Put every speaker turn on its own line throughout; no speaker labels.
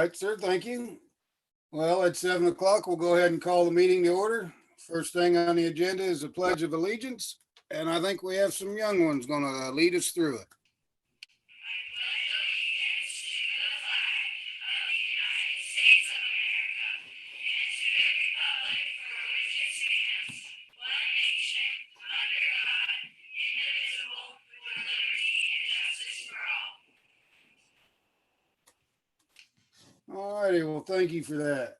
right, sir. Thank you. Well, at 7 o'clock, we'll go ahead and call the meeting to order. First thing on the agenda is the Pledge of Allegiance, and I think we have some young ones going to lead us through it. All righty, well, thank you for that.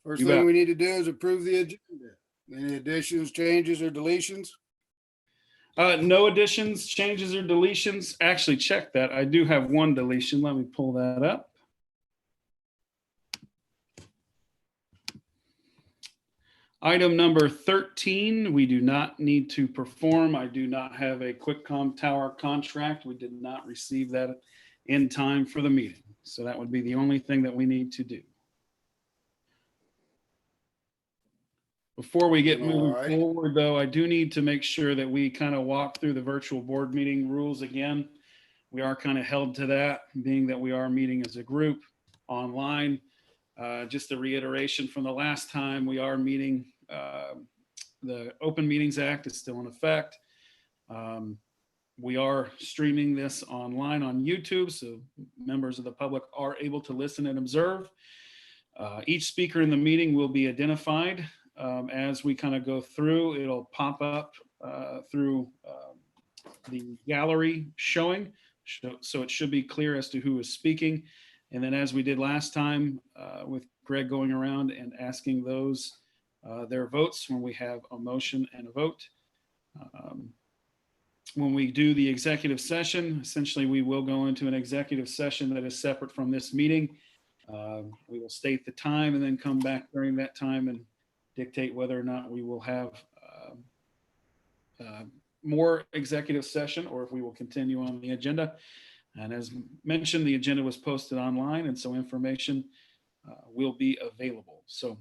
First
You
thing
bet.
we need to do is approve the agenda. Any additions, changes, or deletions?
No additions, changes, or deletions. Actually, check that. I do have one deletion. Let me pull that up. Item number 13, we do not need to perform. I do not have a QuickCom Tower contract. We did not receive that in time for the meeting. So that would be the only thing that we need to do. Before we get moving forward, though, I do need to make sure that we kind of walk through the virtual board meeting rules again. We are kind of held to that, being that we are meeting as a group online. Just a reiteration from the last time, we are meeting, the Open Meetings Act is still in effect. We are streaming this online on YouTube, so members of the public are able to listen and observe. Each speaker in the meeting will be identified. As we kind of go through, it'll pop up through the gallery showing. So it should be clear as to who is speaking. And then as we did last time with Greg going around and asking those their votes when we have a motion and a vote. When we do the executive session, essentially we will go into an executive session that is separate from this meeting. We will state the time and then come back during that time and dictate whether or not we will have more executive session or if we will continue on the agenda. And as mentioned, the agenda was posted online, and so information will be available. So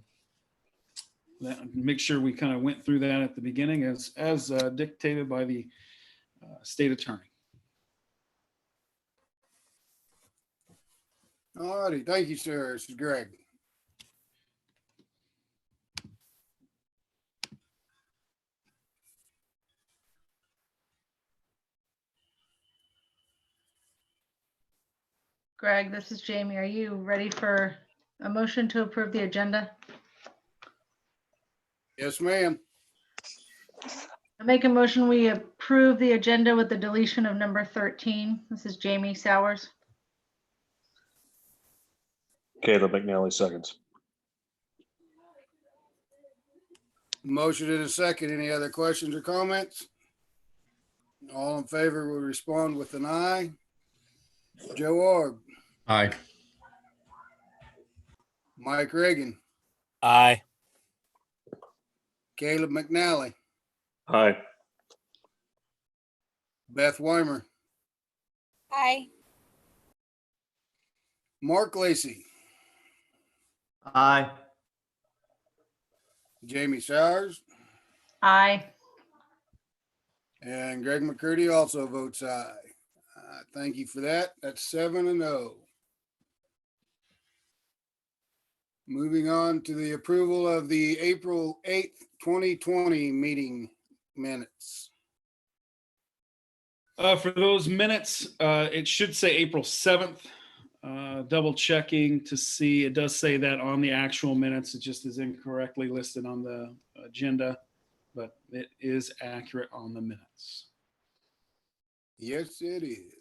make sure we kind of went through that at the beginning as dictated by the state attorney.
All righty, thank you, sir. This is Greg.
Greg, this is Jamie. Are you ready for a motion to approve the agenda?
Yes, ma'am.
I make a motion we approve the agenda with the deletion of number 13. This is Jamie Sowers.
Caleb McNally seconds.
Motion in a second. Any other questions or comments? All in favor will respond with an aye. Joe Orb.
Aye.
Mike Reagan.
Aye.
Caleb McNally.
Aye.
Beth Weimer.
Aye.
Mark Lacey.
Aye.
Jamie Sowers.
Aye.
And Greg McCurdy also votes aye. Thank you for that. That's 7-0. Moving on to the approval of the April 8th, 2020 meeting minutes.
For those minutes, it should say April 7th. Double checking to see, it does say that on the actual minutes. It just is incorrectly listed on the agenda, but it is accurate on the minutes.
Yes, it is.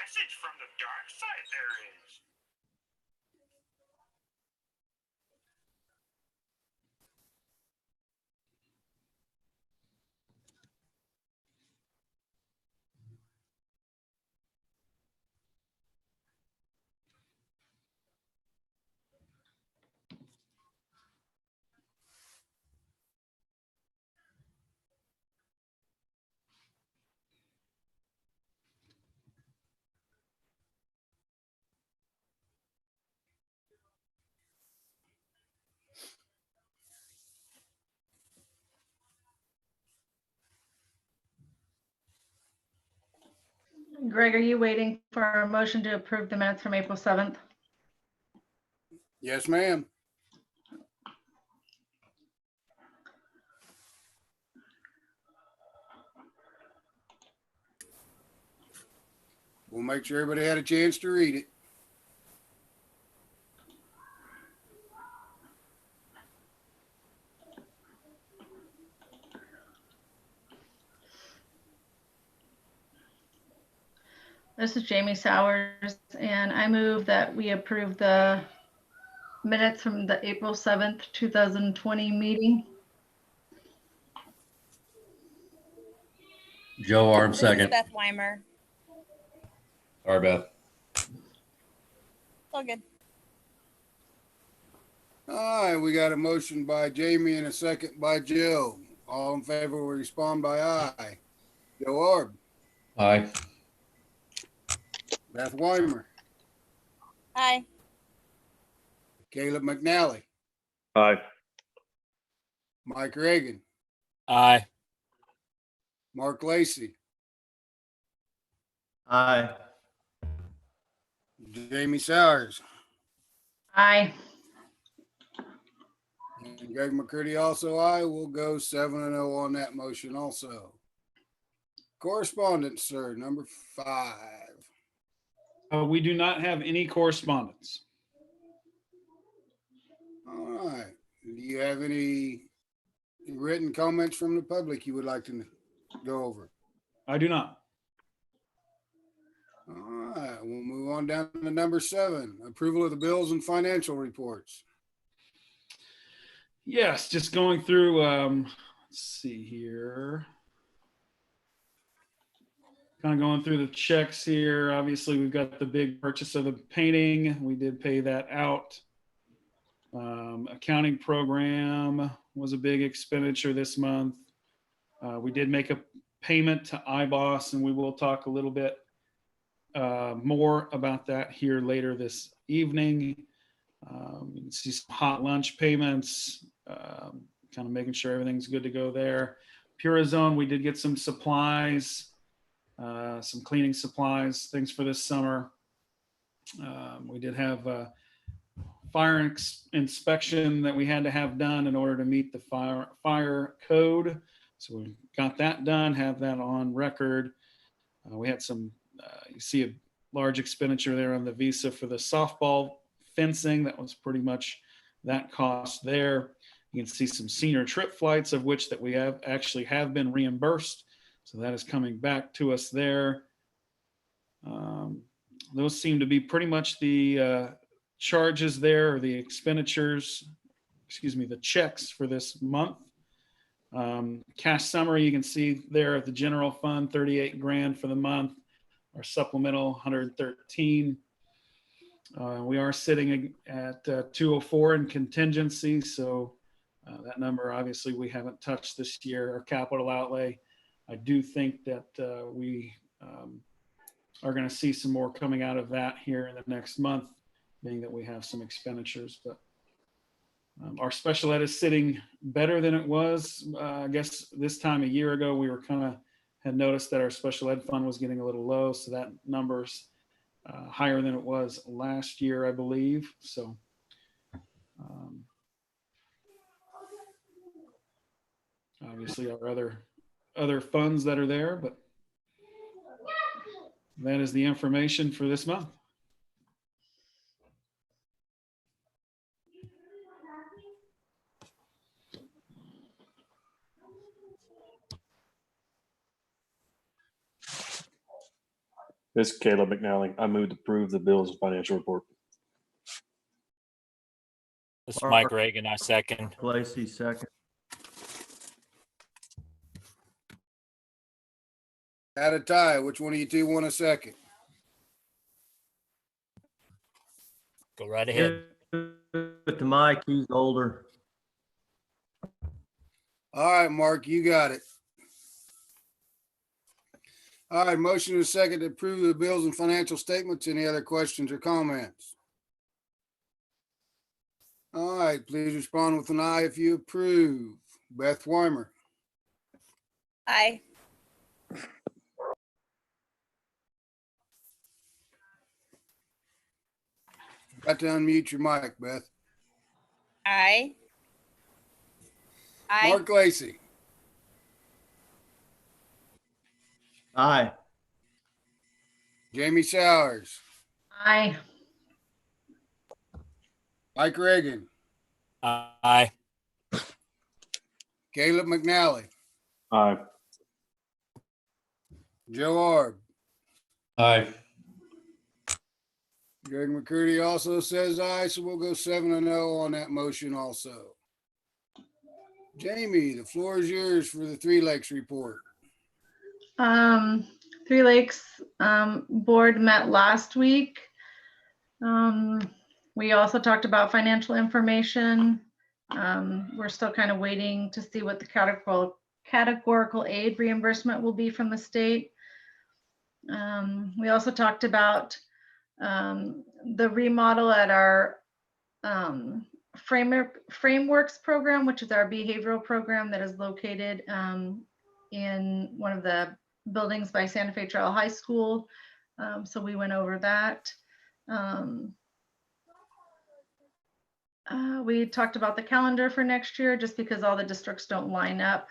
Message from the dark side there is.
Greg, are you waiting for a motion to approve the minutes from April 7th?
Yes, ma'am. We'll make sure everybody had a chance to read it.
This is Jamie Sowers, and I move that we approve the minutes from the April 7th, 2020 meeting.
Joe Arm,
This is
second.
Beth Weimer.
Sorry, Beth.
All good.
All right, we got a motion by Jamie and a second by Jill. All in favor will respond by aye. Joe Orb,
Aye.
Beth Weimer,
Aye.
Caleb McNally,
Aye.
Mike Reagan,
Aye.
Mark Lacy,
Aye.
Jamie Sowers,
Aye.
and Greg McCurdy also aye. We'll go 7-0 on that motion also. Correspondence, sir, number 5.
We do not have any correspondence.
All right. Do you have any written comments from the public you would like to go over?
I do not.
All right, we'll move on down to number 7, approval of the bills and financial reports.
Yes, just going through, let's see here. Kind of going through the checks here. Obviously, we've got the big purchase of the painting. We did pay that out. Accounting program was a big expenditure this month. We did make a payment to iBoss, and we will talk a little bit more about that here later this evening. You can see some hot lunch payments, kind of making sure everything's good to go there. Purazone, we did get some supplies, some cleaning supplies, things for this summer. We did have a fire inspection that we had to have done in order to meet the fire code. So we got that done, have that on record. We had some, you see a large expenditure there on the Visa for the softball fencing. That was pretty much that cost there. You can see some senior trip flights, of which that we have been reimbursed. So that is coming back to us there. Those seem to be pretty much the charges there, or the expenditures, the checks for this month. Cash summary, you can see there at the general fund, 38 grand for the month. Our supplemental, 113. We are sitting at 204 in contingency. So that number, obviously, we haven't touched this year. Our capital outlay, I do think that we are going to see some more coming out of that here in the next month, being that we have some expenditures. But our special ed is sitting better than it was. I guess this time a year ago, we were had noticed that our special ed fund was getting a little low. So that number's higher than it was last year, I believe. So obviously our other funds that are there, but that is the information for this month.
This is Caleb McNally. I move to approve the bills and financial report.
This is Mike Reagan. I second.
Lacy, second.
At a tie, which one of you two want a second?
Go right ahead.
But to Mike, he's older.
All right, Mark, you got it. All right, motion is second to approve the bills and financial statements. Any other questions or comments? All right, please respond with an aye if you approve. Beth Weimer,
Aye.
Got to unmute your mic, Beth.
Aye. Aye.
Mark Lacy,
Aye.
Jamie Sowers,
Aye.
Mike Reagan,
Aye.
Caleb McNally,
Aye.
Joe Ard.
Aye.
Greg McCurdy also says aye, so we'll go 7-0 on that motion also. Jamie, the floor is yours for the Three Lakes report.
Three Lakes board met last week. We also talked about financial information. We're still kind of waiting to see what the categorical aid reimbursement will be from the state. We also talked about the remodel at our frameworks program, which is our behavioral program that is located in one of the buildings by Santa Fe Trail High School. So we went over that. We talked about the calendar for next year, just because all the districts don't line up.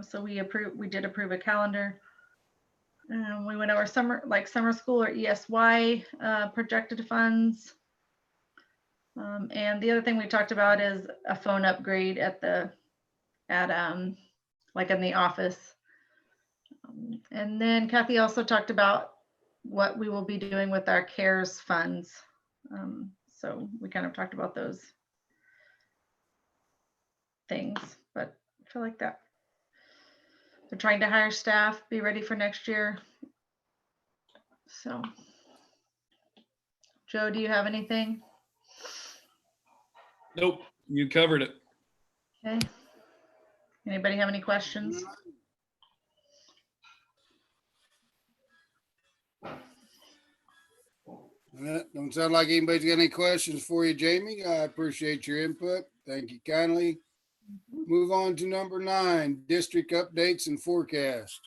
So we did approve a calendar. We went over summer school or ESY projected funds. And the other thing we talked about is a phone upgrade like in the office. And then Kathy also talked about what we will be doing with our CARES funds. So we kind of talked about those things, but I feel like that. They're trying to hire staff, be ready for next year. So, Joe, do you have anything?
Nope, you covered it.
Okay. Anybody have any questions?
Don't sound like anybody's got any questions for you, Jamie. I appreciate your input. Thank you kindly. Move on to number 9, district updates and forecast.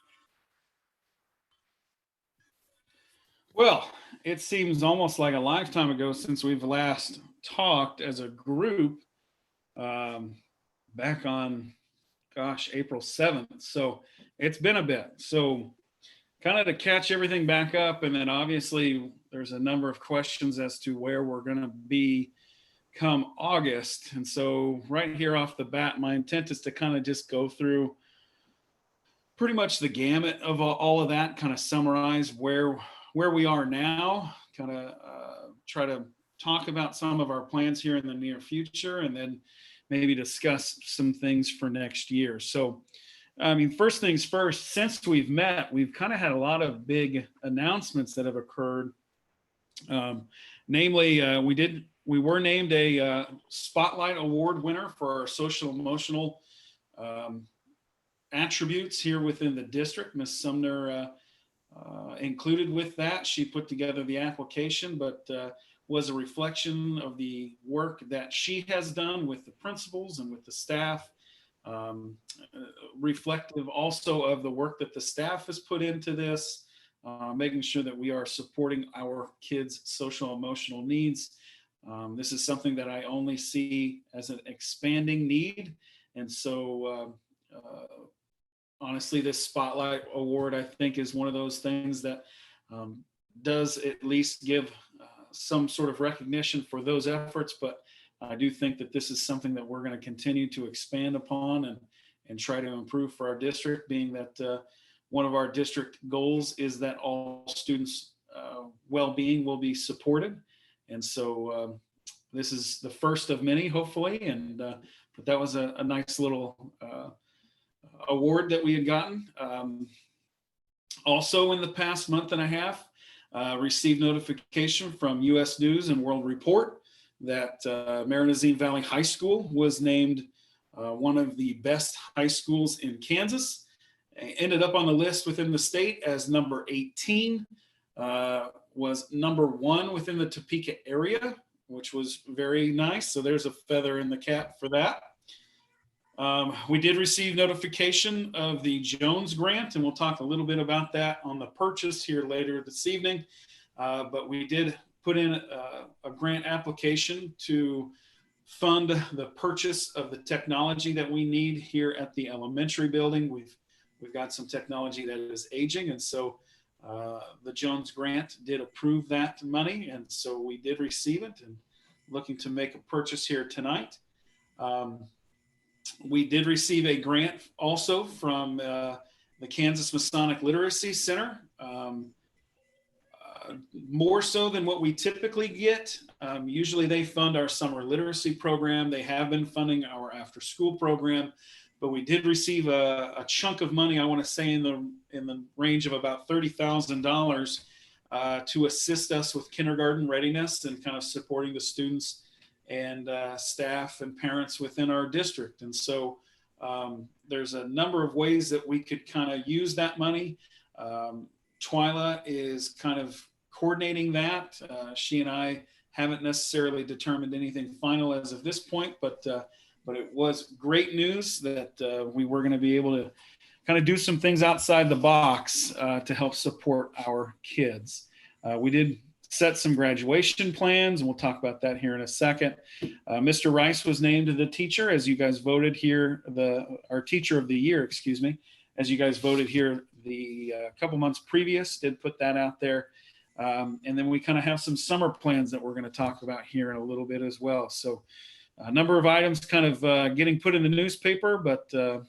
Well, it seems almost like a lifetime ago since we've last talked as a group, back on, gosh, April 7th. So it's been a bit. So kind of to catch everything back up. And then obviously there's a number of questions as to where we're going to be come August. And so right here off the bat, my intent is to kind of just go through pretty much the gamut of all of that, kind of summarize where we are now, kind of try to talk about some of our plans here in the near future, and then maybe discuss some things for next year. So, I mean, first things first, since we've met, we've kind of had a lot of big announcements that have occurred. Namely, we were named a Spotlight Award winner for our social emotional attributes here within the district. Ms. Sumner included with that. She put together the application, but was a reflection of the work that she has done with the principals and with the staff. Reflective also of the work that the staff has put into this, making sure that we are supporting our kids' social emotional needs. This is something that I only see as an expanding need. And so honestly, this Spotlight Award, I think, is one of those things that does at least give some sort of recognition for those efforts. But I do think that this is something that we're going to continue to expand upon and try to improve for our district, being that one of our district goals is that all students' well-being will be supported. And so this is the first of many, hopefully. And but that was a nice little award that we had gotten. Also in the past month and a half, received notification from US News and World Report that Marinazine Valley High School was named one of the best high schools in Kansas. Ended up on the list within the state as number 18, was number 1 within the Topeka area, which was very nice. So there's a feather in the cap for that. We did receive notification of the Jones grant, and we'll talk a little bit about that on the purchase here later this evening. But we did put in a grant application to fund the purchase of the technology that we need here at the elementary building. We've got some technology that is aging, and so the Jones grant did approve that money, and so we did receive it and looking to make a purchase here tonight. We did receive a grant also from the Kansas Masonic Literacy Center, more so than what we typically get. Usually they fund our summer literacy program. They have been funding our after school program, but we did receive a chunk of money, I want to say in the range of about $30,000 to assist us with kindergarten readiness and kind of supporting the students and staff and parents within our district. And so there's a number of ways that we could kind of use that money. Twyla is kind of coordinating that. She and I haven't necessarily determined anything final as of this point, but it was great news that we were going to be able to kind of do some things outside the box to help support our kids. We did set some graduation plans, and we'll talk about that here in a second. Mr. Rice was named the teacher, as you guys voted here, our teacher of the year, excuse me, as you guys voted here the couple months previous, did put that out there. And then we kind of have some summer plans that we're going to talk about here in a little bit as well. So a number of items kind of getting put in the newspaper, but a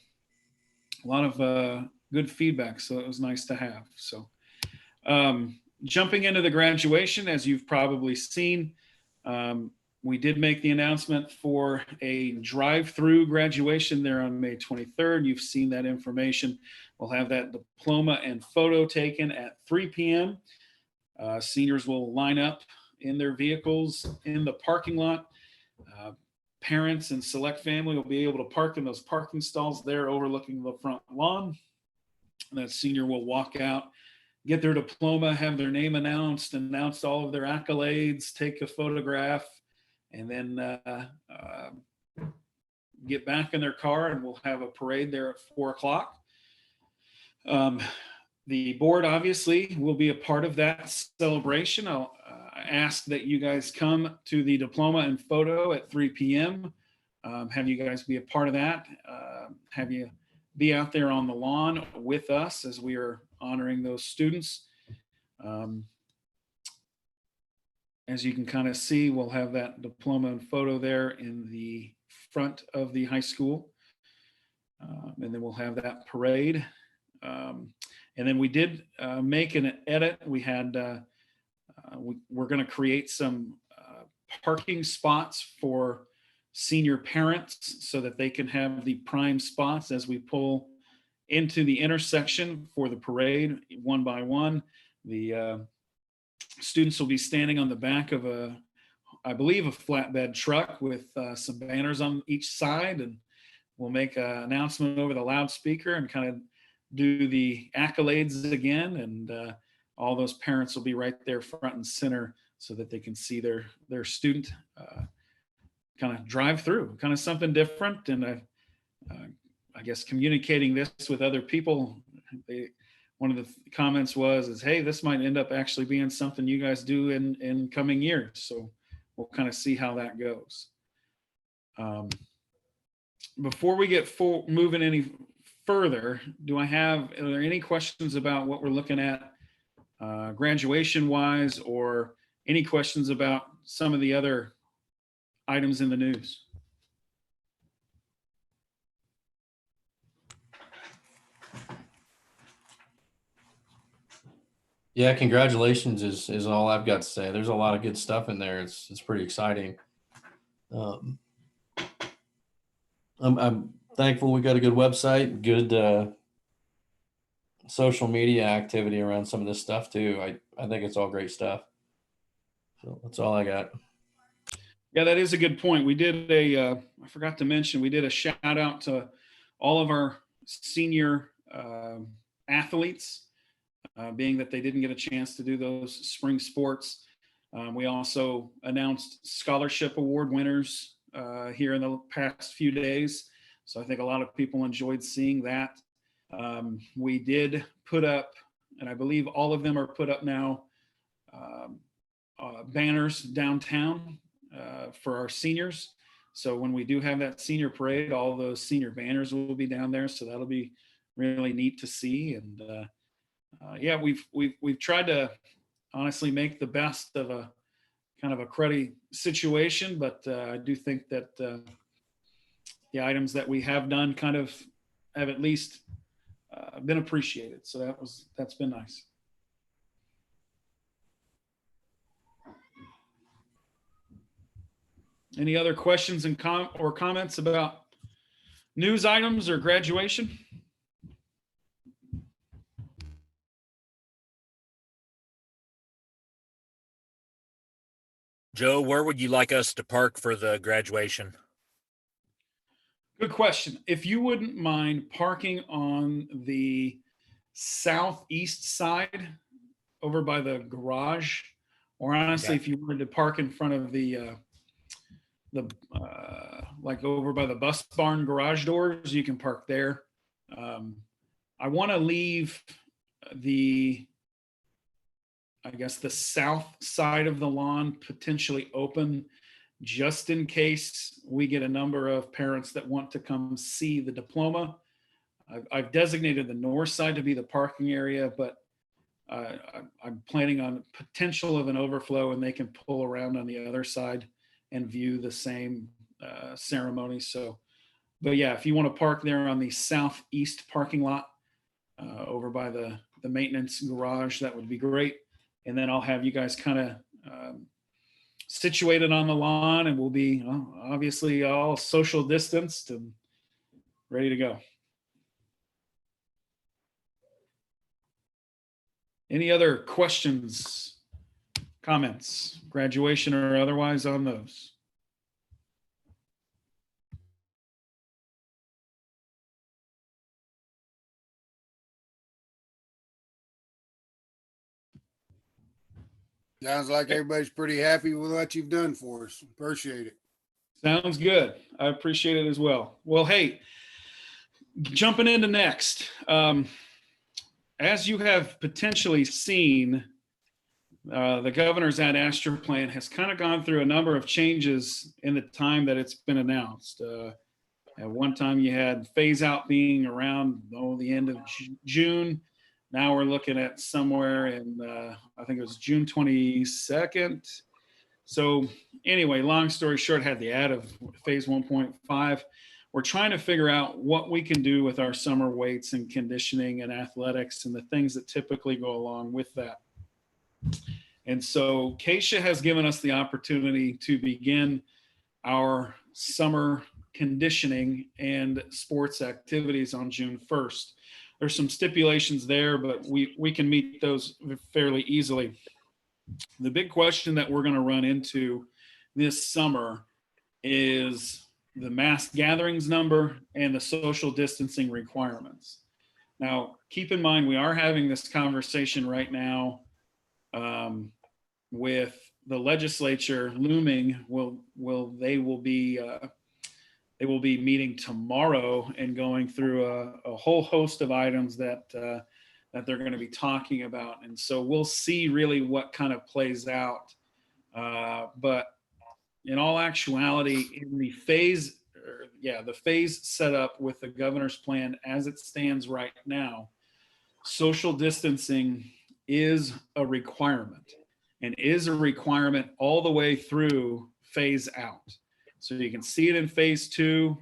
lot of good feedback. So it was nice to have. So jumping into the graduation, as you've probably seen, we did make the announcement for a drive-through graduation there on May 23rd. You've seen that information. We'll have that diploma and photo taken at 3 p.m. Seniors will line up in their vehicles in the parking lot. Parents and select family will be able to park in those parking stalls there overlooking the front lawn. And that senior will walk out, get their diploma, have their name announced, announce all of their accolades, take a photograph, and then get back in their car, and we'll have a parade there at 4 o'clock. The board obviously will be a part of that celebration. I'll ask that you guys come to the diploma and photo at 3 p.m. Have you guys be a part of that. Have you be out there on the lawn with us as we are honoring those students. As you can kind of see, we'll have that diploma and photo there in the front of the high school. And then we'll have that parade. And then we did make an edit. We had, we're going to create some parking spots for senior parents so that they can have the prime spots as we pull into the intersection for the parade one by one. The students will be standing on the back of I believe a flatbed truck with some banners on each side, and we'll make an announcement over the loudspeaker and kind of do the accolades again. And all those parents will be right there front and center so that they can see their student kind of drive through, kind of something different. And I guess communicating this with other people, one of the comments was, hey, this might end up actually being something you guys do in coming years. So we'll kind of see how that goes. Before we get moving any further, are there any questions about what we're looking at graduation wise, or any questions about some of the other items in the news?
Yeah, congratulations is all I've got to say. There's a lot of good stuff in there. It's pretty exciting. I'm thankful we got a good website, good social media activity around some of this stuff too. I think it's all great stuff. So that's all I got.
Yeah, that is a good point. We did I forgot to mention, we did a shout out to all of our senior athletes, being that they didn't get a chance to do those spring sports. We also announced scholarship award winners here in the past few days. So I think a lot of people enjoyed seeing that. We did put up, and I believe all of them are put up now, banners downtown for our seniors. So when we do have that senior parade, all those senior banners will be down there. So that'll be really neat to see. And yeah, we've tried to honestly make the best of a kind of a cruddy situation, but I do think that the items that we have done kind of have at least been appreciated. So that's been nice. Any other questions and comments about news items or graduation?
Joe, where would you like us to park for the graduation?
Good question. If you wouldn't mind parking on the southeast side over by the garage, or honestly,
Okay.
if you wanted to park in front of the like over by the bus barn garage doors, you can park there. I want to leave I guess the south side of the lawn potentially open just in case we get a number of parents that want to come see the diploma. I've designated the north side to be the parking area, but I'm planning on potential of an overflow and they can pull around on the other side and view the same ceremony. So, but yeah, if you want to park there on the southeast parking lot over by the maintenance garage, that would be great. And then I'll have you guys kind of situated on the lawn, and we'll be obviously all social distanced and ready to go. Any other questions, comments, graduation or otherwise on those?
Sounds like everybody's pretty happy with what you've done for us. Appreciate it.
Sounds good. I appreciate it as well. Well, hey, jumping into next. As you have potentially seen, the governor's Ad Astra plan has kind of gone through a number of changes in the time that it's been announced. At one time, you had phase out being around the end of June. Now we're looking at somewhere in, I think it was June 22nd. So anyway, long story short, had the ad of phase 1.5. We're trying to figure out what we can do with our summer weights and conditioning and athletics and the things that typically go along with that. And so Keisha has given us the opportunity to begin our summer conditioning and sports activities on June 1st. There's some stipulations there, but we can meet those fairly easily. The big question that we're going to run into this summer is the mass gatherings number and the social distancing requirements. Now, keep in mind, we are having this conversation right now with the legislature looming. They will be meeting tomorrow and going through a whole host of items that they're going to be talking about. And so we'll see really what kind of plays out. But in all actuality, in the phase set up with the governor's plan as it stands right now, social distancing is a requirement and is a requirement all the way through phase out. So you can see it in phase 2,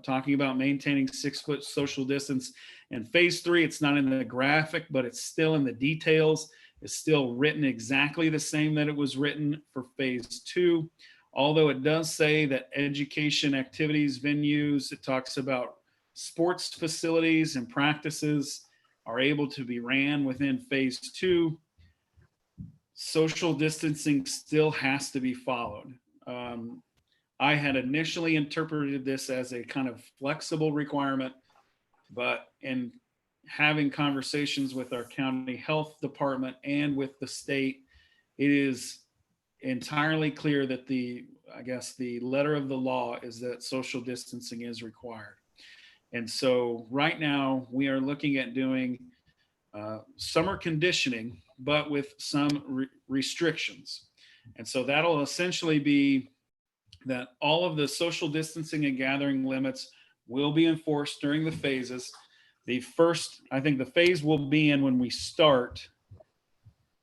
talking about maintaining 6-foot social distance. And phase 3, it's not in the graphic, but it's still in the details. It's still written exactly the same that it was written for phase 2. Although it does say that education activities, venues, it talks about sports facilities and practices are able to be ran within phase 2. Social distancing still has to be followed. I had initially interpreted this as a kind of flexible requirement, but in having conversations with our county health department and with the state, it is entirely clear that the letter of the law is that social distancing is required. And so right now we are looking at doing summer conditioning but with some restrictions. And so that'll essentially be that all of the social distancing and gathering limits will be enforced during the phases. The first, I think the phase we'll be in when we start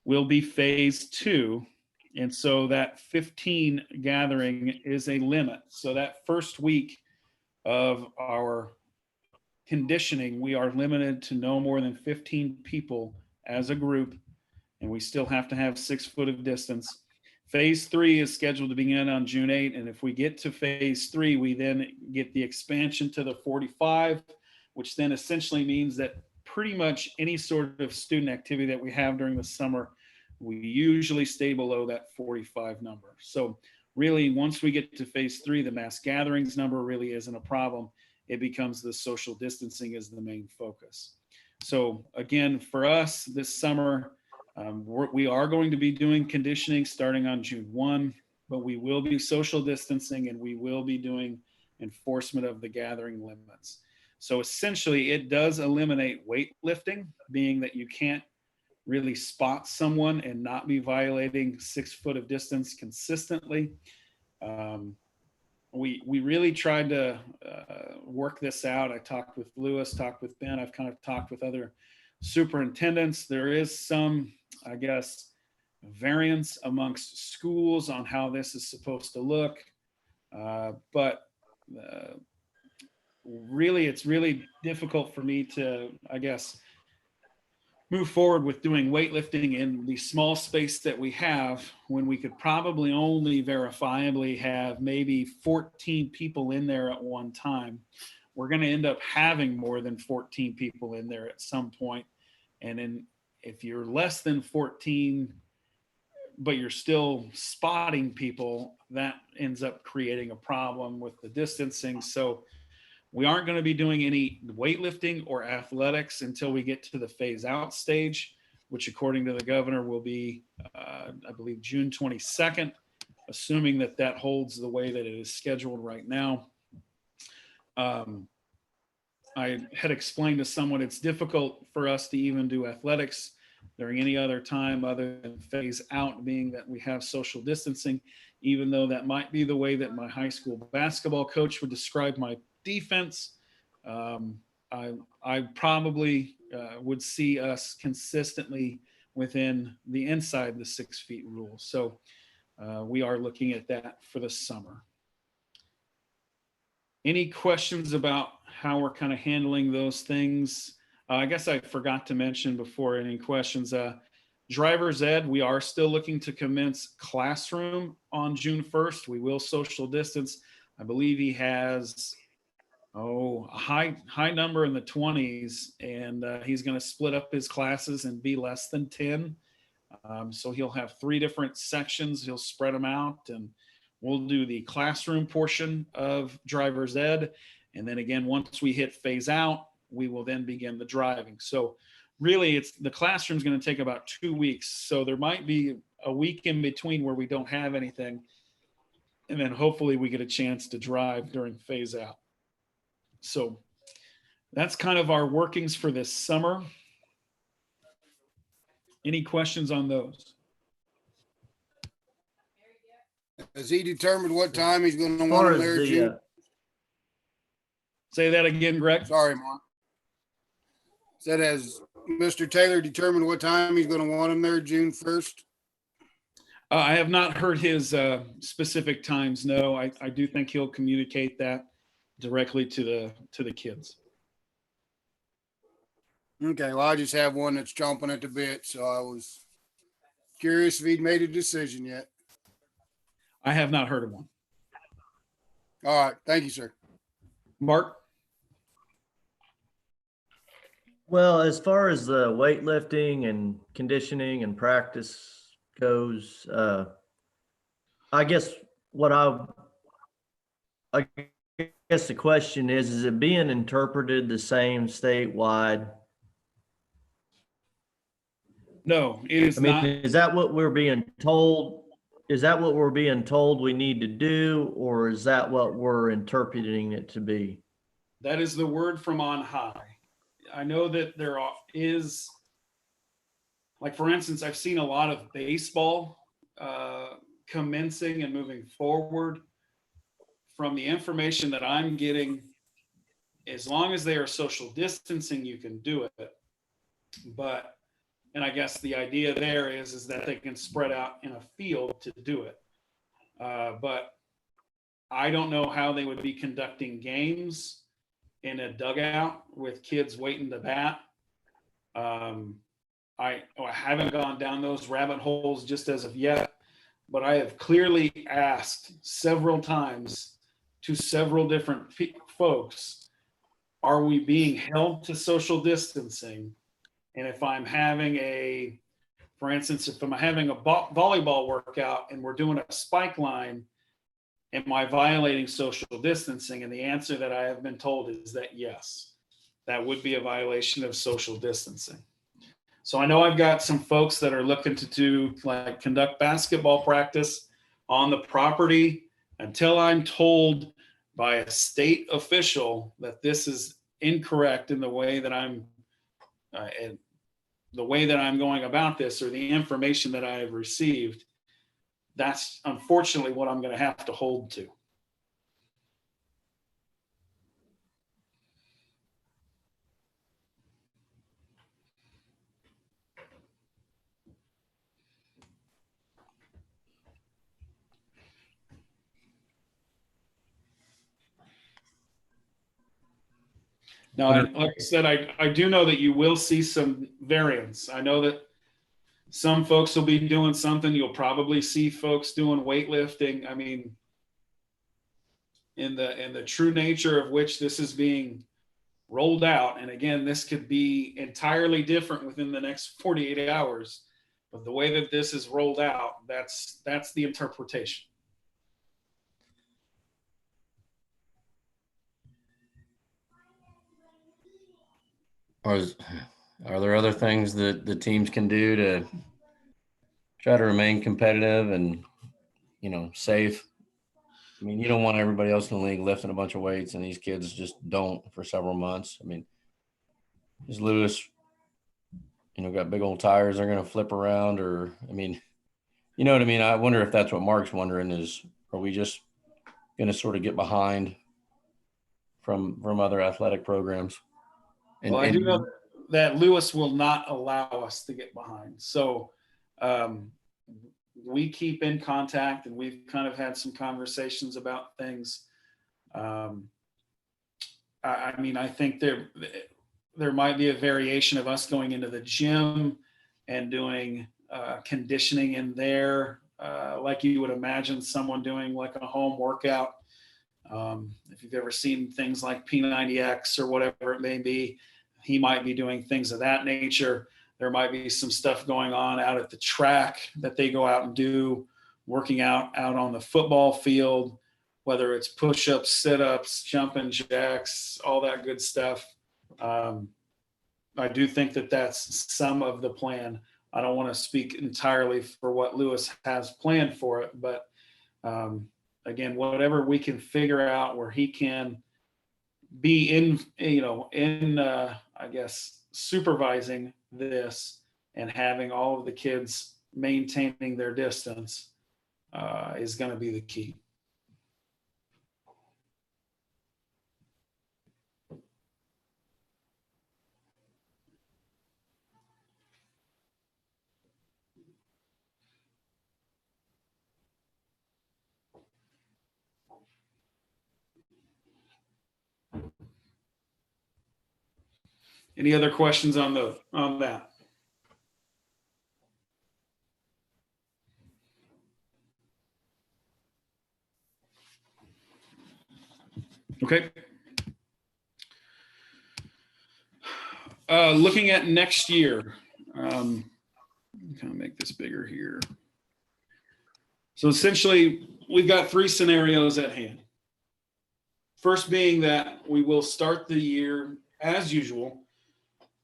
will be phase 2. And so that 15 gathering is a limit. So that first week of our conditioning, we are limited to no more than 15 people as a group, and we still have to have 6 foot of distance. Phase 3 is scheduled to begin on June 8. And if we get to phase 3, we then get the expansion to the 45, which then essentially means that pretty much any sort of student activity that we have during the summer, we usually stay below that 45 number. So really, once we get to phase 3, the mass gatherings number really isn't a problem. It becomes the social distancing is the main focus. So again, for us this summer, we are going to be doing conditioning starting on June 1, but we will be social distancing and we will be doing enforcement of the gathering limits. So essentially it does eliminate weightlifting, being that you can't really spot someone and not be violating 6 foot of distance consistently. We really tried to work this out. I talked with Lewis, talked with Ben. I've kind of talked with other superintendents. There is some, I guess, variance amongst schools on how this is supposed to look. But really, it's really difficult for me to, I guess, move forward with doing weightlifting in the small space that we have when we could probably only verifiably have maybe 14 people in there at one time. We're going to end up having more than 14 people in there at some point. And then if you're less than 14, but you're still spotting people, that ends up creating a problem with the distancing. So we aren't going to be doing any weightlifting or athletics until we get to the phase out stage, which according to the governor will be, I believe, June 22nd, assuming that that holds the way that it is scheduled right now. I had explained to someone it's difficult for us to even do athletics during any other time other than phase out, being that we have social distancing, even though that might be the way that my high school basketball coach would describe my defense. I probably would see us consistently within the inside the 6 feet rule. So we are looking at that for the summer. Any questions about how we're kind of handling those things? I guess I forgot to mention before any questions, driver's ed, we are still looking to commence classroom on June 1st. We will social distance. I believe he has a high number in the 20s, and he's going to split up his classes and be less than 10. So he'll have 3 different sections. He'll spread them out, and we'll do the classroom portion of driver's ed. And then again, once we hit phase out, we will then begin the driving. So really, the classroom's going to take about 2 weeks. So there might be a week in between where we don't have anything. And then hopefully we get a chance to drive during phase out. So that's kind of our workings for this summer. Any questions on those?
Has he determined what time he's going to
As
want
far
him
as
there,
the,
June?
Say that again, Greg.
Sorry, Mark. Said, has Mr. Taylor determined what time he's going to want him there, June 1st?
I have not heard his specific times. No, I do think he'll communicate that directly to the kids.
Okay, well, I just have one that's chomping at the bit, so I was curious if he'd made a decision yet.
I have not heard of one.
All right, thank you, sir.
Mark?
well, as far as the weightlifting and conditioning and practice goes, I guess I guess the question is it being interpreted the same statewide?
No, it is
I mean,
not.
is that what we're being told? Is that what we're being told we need to do, or is that what we're interpreting it to be?
That is the word from on high. I know that there is, like for instance, I've seen a lot of baseball commencing and moving forward. From the information that I'm getting, as long as they are social distancing, you can do it. But, and I guess the idea there is that they can spread out in a field to do it. But I don't know how they would be conducting games in a dugout with kids waiting to bat. I haven't gone down those rabbit holes just as of yet, but I have clearly asked several times to several different folks, are we being held to social distancing? And if I'm having for instance, if I'm having a volleyball workout and we're doing a spike line, am I violating social distancing? And the answer that I have been told is that yes, that would be a violation of social distancing. So I know I've got some folks that are looking to do like conduct basketball practice on the property until I'm told by a state official that this is incorrect in the way that I'm going about this, or the information that I have received. That's unfortunately what I'm going to have to hold to. Now, like I said, I do know that you will see some variance. I know that some folks will be doing something. You'll probably see folks doing weightlifting. I mean, in the true nature of which this is being rolled out, and again, this could be entirely different within the next 48 hours. But the way that this is rolled out, that's the interpretation.
Are there other things that the teams can do to try to remain competitive and, safe? I mean, you don't want everybody else in the league lifting a bunch of weights and these kids just don't for several months. I mean, is Lewis, got big old tires they're going to flip around, or, I mean, you know what I mean? I wonder if that's what Mark's wondering is, are we just going to sort of get behind from other athletic programs?
Well, I do know that Lewis will not allow us to get behind. So we keep in contact, and we've kind of had some conversations about things. I mean, I think there might be a variation of us going into the gym and doing conditioning in there, like you would imagine someone doing like a home workout. If you've ever seen things like P90X or whatever it may be, he might be doing things of that nature. There might be some stuff going on out at the track that they go out and do, working out on the football field, whether it's push-ups, sit-ups, jumping jacks, all that good stuff. I do think that that's some of the plan. I don't want to speak entirely for what Lewis has planned for it, but again, whatever we can figure out where he can be in I guess supervising this and having all of the kids maintaining their distance is going to be the key. Any other questions on that? Okay. Looking at next year, kind of make this bigger here. So essentially, we've got three scenarios at hand. First being that we will start the year as usual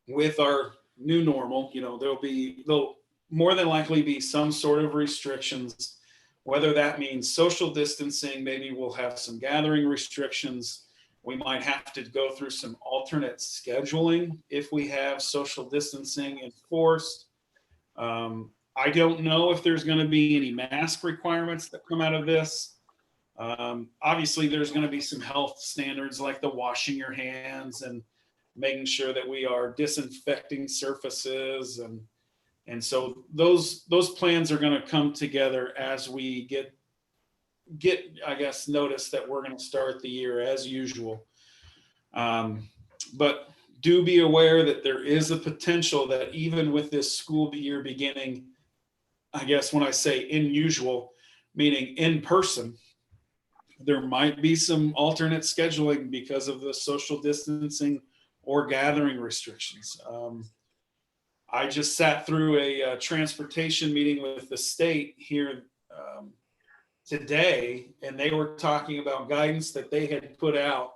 with our new normal. There'll more than likely be some sort of restrictions, whether that means social distancing, maybe we'll have some gathering restrictions. We might have to go through some alternate scheduling if we have social distancing enforced. I don't know if there's going to be any mask requirements that come out of this. Obviously, there's going to be some health standards like the washing your hands and making sure that we are disinfecting surfaces, and so those plans are going to come together as we get I guess notice that we're going to start the year as usual. But do be aware that there is a potential that even with this school year beginning, I guess when I say unusual, meaning in person, there might be some alternate scheduling because of the social distancing or gathering restrictions. I just sat through a transportation meeting with the state here today, and they were talking about guidance that they had put out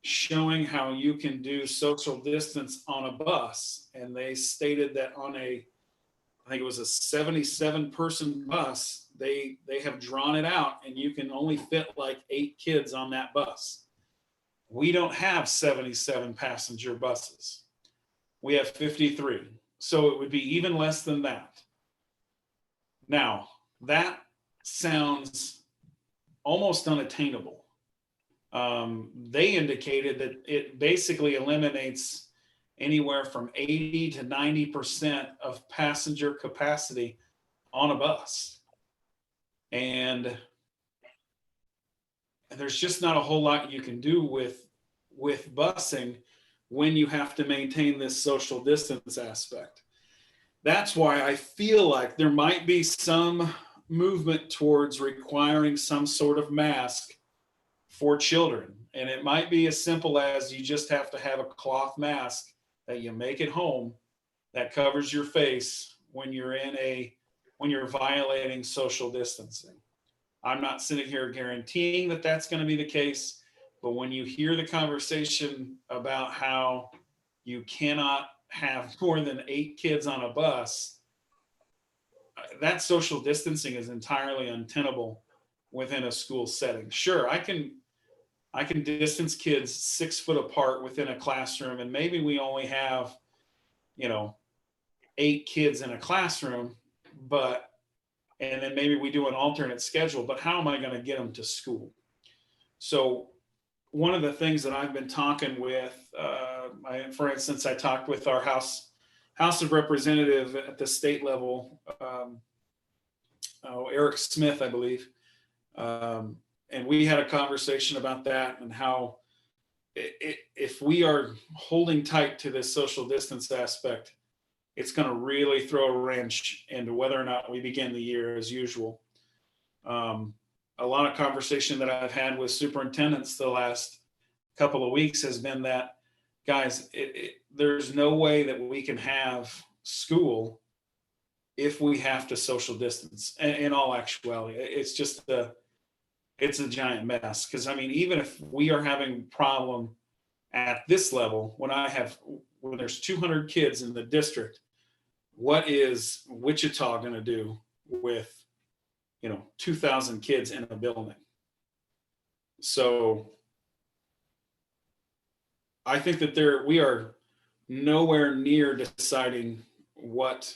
showing how you can do social distance on a bus. And they stated that on I think it was a 77 person bus, they have drawn it out and you can only fit like 8 kids on that bus. We don't have 77 passenger buses. We have 53. So it would be even less than that. Now, that sounds almost unattainable. They indicated that it basically eliminates anywhere from 80 to 90% of passenger capacity on a bus. And there's just not a whole lot you can do with busing when you have to maintain this social distance aspect. That's why I feel like there might be some movement towards requiring some sort of mask for children. And it might be as simple as you just have to have a cloth mask that you make at home that covers your face when you're violating social distancing. I'm not sitting here guaranteeing that that's going to be the case, but when you hear the conversation about how you cannot have more than 8 kids on a bus, that social distancing is entirely untenable within a school setting. Sure, I can distance kids 6 foot apart within a classroom, and maybe we only have, 8 kids in a classroom, and then maybe we do an alternate schedule, but how am I going to get them to school? So one of the things that I've been talking with, for instance, I talked with our House of Representative at the state level, Eric Smith, I believe. And we had a conversation about that and how if we are holding tight to this social distance aspect, it's going to really throw a wrench into whether or not we begin the year as usual. A lot of conversation that I've had with superintendents the last couple of weeks has been that, guys, there's no way that we can have school if we have to social distance. In all actuality, it's just it's a giant mess. Because I mean, even if we are having problem at this level, when there's 200 kids in the district, what is Wichita going to do with 2,000 kids in a building? So I think that we are nowhere near deciding what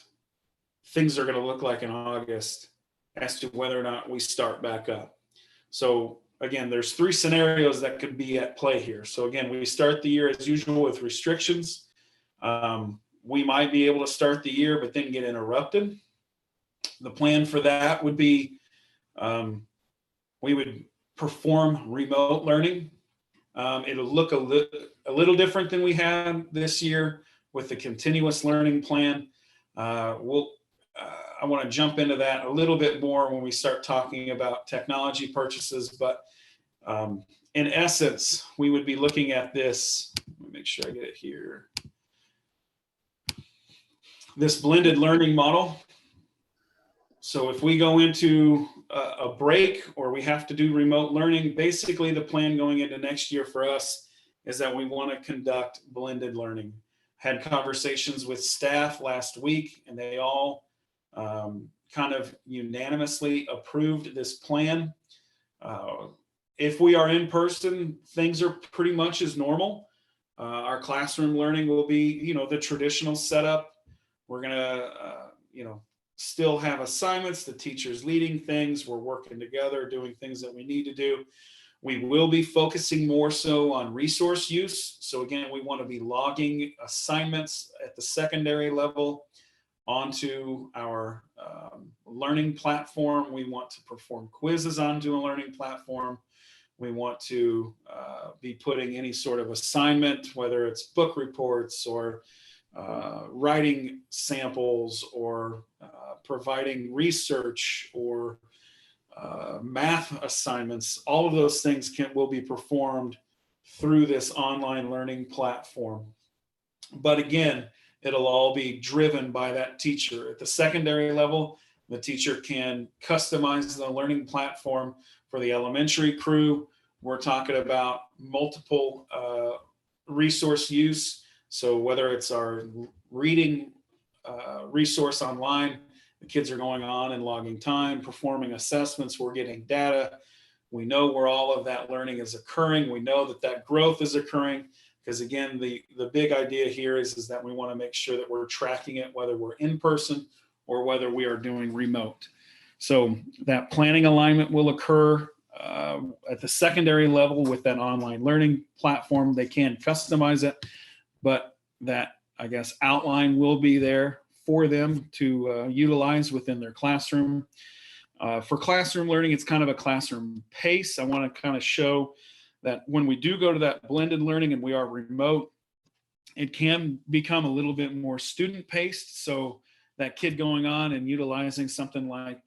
things are going to look like in August as to whether or not we start back up. So again, there's 3 scenarios that could be at play here. So again, we start the year as usual with restrictions. We might be able to start the year, but then get interrupted. The plan for that would be we would perform remote learning. It'll look a little different than we had this year with the continuous learning plan. I want to jump into that a little bit more when we start talking about technology purchases, but in essence, we would be looking at this. Let me make sure I get it here. This blended learning model. So if we go into a break or we have to do remote learning, basically the plan going into next year for us is that we want to conduct blended learning. Had conversations with staff last week, and they all kind of unanimously approved this plan. If we are in person, things are pretty much as normal. Our classroom learning will be, the traditional setup. We're going to still have assignments, the teacher's leading things, we're working together, doing things that we need to do. We will be focusing more so on resource use. So again, we want to be logging assignments at the secondary level onto our learning platform. We want to perform quizzes onto a learning platform. We want to be putting any sort of assignment, whether it's book reports or writing samples or providing research or math assignments. All of those things will be performed through this online learning platform. But again, it'll all be driven by that teacher. At the secondary level, the teacher can customize the learning platform. For the elementary crew, we're talking about multiple resource use. So whether it's our reading resource online, the kids are going on and logging time, performing assessments, we're getting data. We know where all of that learning is occurring. We know that that growth is occurring, because again, the big idea here is that we want to make sure that we're tracking it, whether we're in person or whether we are doing remote. So that planning alignment will occur at the secondary level with that online learning platform. They can customize it, but that, I guess, outline will be there for them to utilize within their classroom. For classroom learning, it's kind of a classroom pace. I want to kind of show that when we do go to that blended learning and we are remote, it can become a little bit more student paced. So that kid going on and utilizing something like,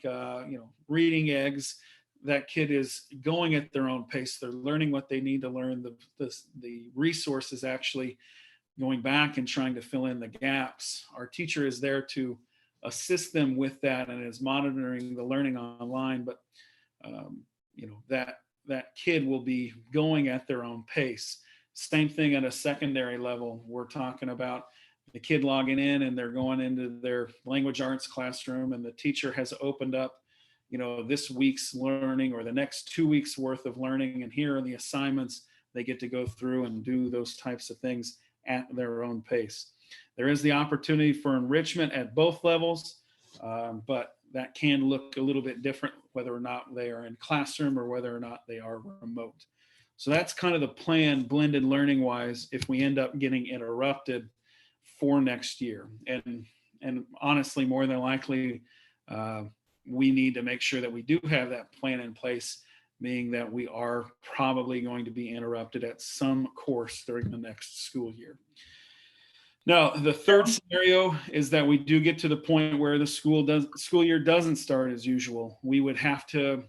reading eggs, that kid is going at their own pace. They're learning what they need to learn. The resource is actually going back and trying to fill in the gaps. Our teacher is there to assist them with that and is monitoring the learning online. But, that kid will be going at their own pace. Same thing at a secondary level. We're talking about the kid logging in and they're going into their language arts classroom, and the teacher has opened up, this week's learning or the next 2 weeks worth of learning. And here are the assignments. They get to go through and do those types of things at their own pace. There is the opportunity for enrichment at both levels, but that can look a little bit different whether or not they are in classroom or whether or not they are remote. So that's kind of the plan, blended learning wise, if we end up getting interrupted for next year. And honestly, more than likely, we need to make sure that we do have that plan in place, meaning that we are probably going to be interrupted at some course during the next school year. Now, the third scenario is that we do get to the point where the school year doesn't start as usual. We would have to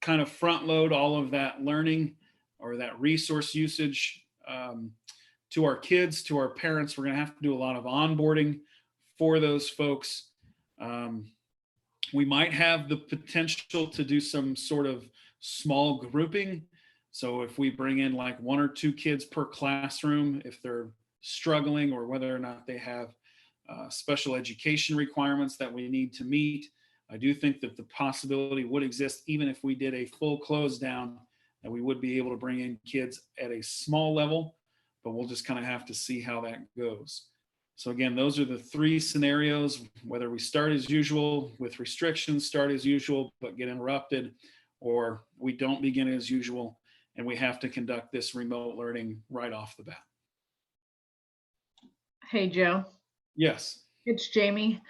kind of front load all of that learning or that resource usage to our kids, to our parents. We're going to have to do a lot of onboarding for those folks. We might have the potential to do some sort of small grouping. So if we bring in like 1 or 2 kids per classroom, if they're struggling or whether or not they have special education requirements that we need to meet, I do think that the possibility would exist, even if we did a full close down, that we would be able to bring in kids at a small level, but we'll just kind of have to see how that goes. So again, those are the 3 scenarios, whether we start as usual with restrictions, start as usual, but get interrupted, or we don't begin as usual and we have to conduct this remote learning right off the bat.
Hey, Joe,
Yes.
it's Jamie.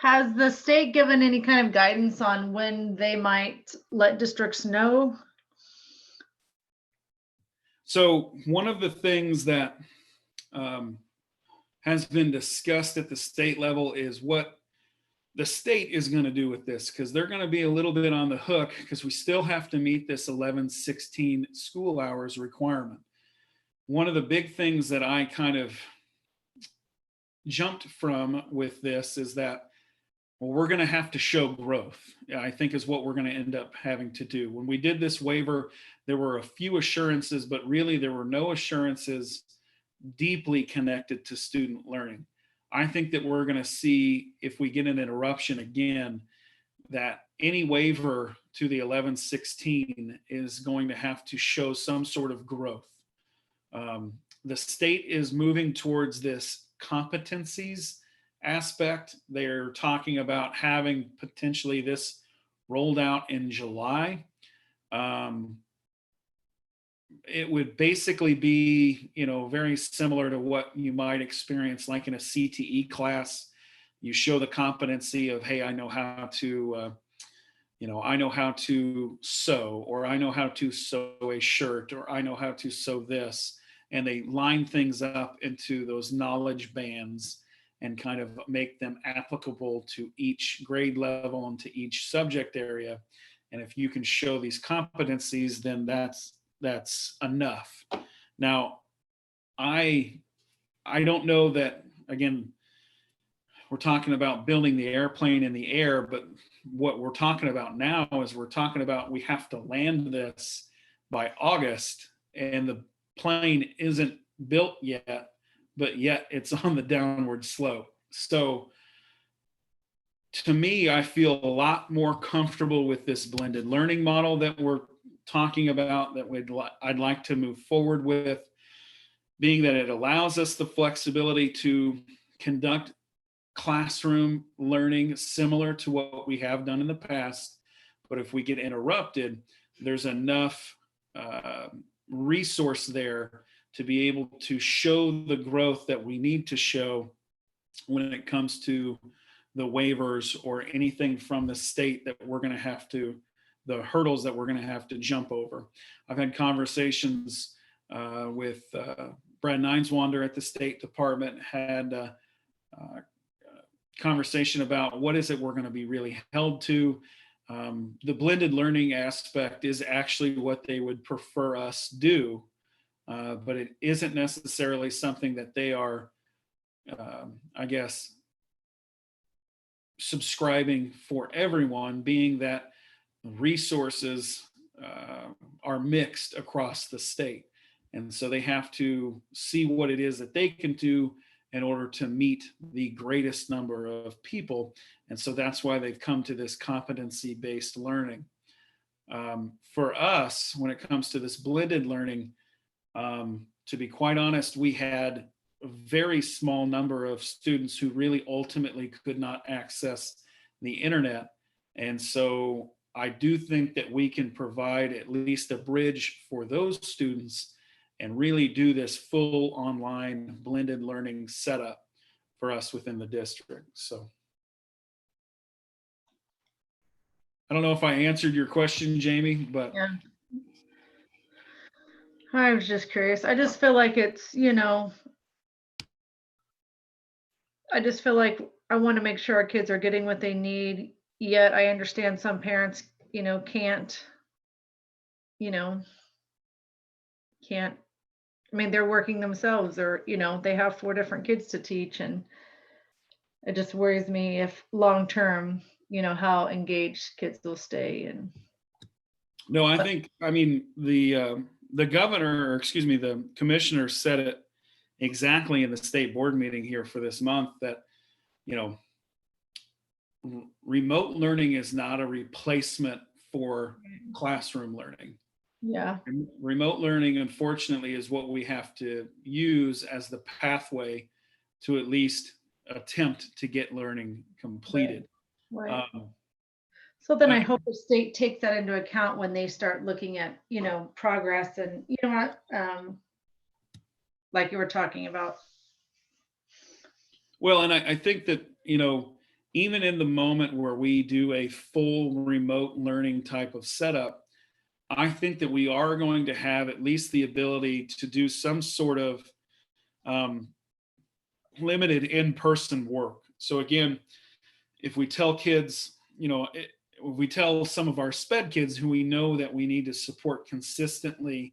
Has the state given any kind of guidance on when they might let districts know?
So one of the things that has been discussed at the state level is what the state is going to do with this, because they're going to be a little bit on the hook because we still have to meet this 11:16 school hours requirement. One of the big things that I kind of jumped from with this is that, well, we're going to have to show growth, I think, is what we're going to end up having to do. When we did this waiver, there were a few assurances, but really there were no assurances deeply connected to student learning. I think that we're going to see, if we get an interruption again, that any waiver to the 11:16 is going to have to show some sort of growth. The state is moving towards this competencies aspect. They're talking about having potentially this rolled out in July. It would basically be, very similar to what you might experience like in a CTE class. You show the competency of, hey, I know how to, I know how to sew, or I know how to sew a shirt, or I know how to sew this. And they line things up into those knowledge bands and kind of make them applicable to each grade level and to each subject area. And if you can show these competencies, then that's enough. Now, I don't know that, again, we're talking about building the airplane in the air, but what we're talking about now is we're talking about we have to land this by August, and the plane isn't built yet, but yet it's on the downward slope. So to me, I feel a lot more comfortable with this blended learning model that we're talking about, that I'd like to move forward with, being that it allows us the flexibility to conduct classroom learning similar to what we have done in the past. But if we get interrupted, there's enough resource there to be able to show the growth that we need to show when it comes to the waivers or anything from the state that we're going to have to, the hurdles that we're going to have to jump over. I've had conversations with Brad Nineswander at the State Department, had conversation about what is it we're going to be really held to. The blended learning aspect is actually what they would prefer us do, but it isn't necessarily something that they are, I guess, subscribing for everyone, being that resources are mixed across the state. And so they have to see what it is that they can do in order to meet the greatest number of people. And so that's why they've come to this competency-based learning. For us, when it comes to this blended learning, to be quite honest, we had a very small number of students who really ultimately could not access the internet. And so I do think that we can provide at least a bridge for those students and really do this full online blended learning setup for us within the district. So I don't know if I answered your question, Jamie, but
Yeah. I was just curious. I just feel like it's, I just feel like I want to make sure our kids are getting what they need. Yet I understand some parents, can't, can't, I mean, they're working themselves, or, they have 4 different kids to teach. And it just worries me if long-term, how engaged kids will stay. And
no, I think, the governor, or excuse me, the commissioner said it exactly in the state board meeting here for this month, that, remote learning is not a replacement for classroom learning.
yeah,
Remote learning, unfortunately, is what we have to use as the pathway to at least attempt to get learning completed.
right. So then I
but-
hope the state takes that into account when they start looking at, progress and, like you were talking about.
Well, and I think that, even in the moment where we do a full remote learning type of setup, I think that we are going to have at least the ability to do some sort of limited in-person work. So again, if we tell kids, if we tell some of our SPED kids who we know that we need to support consistently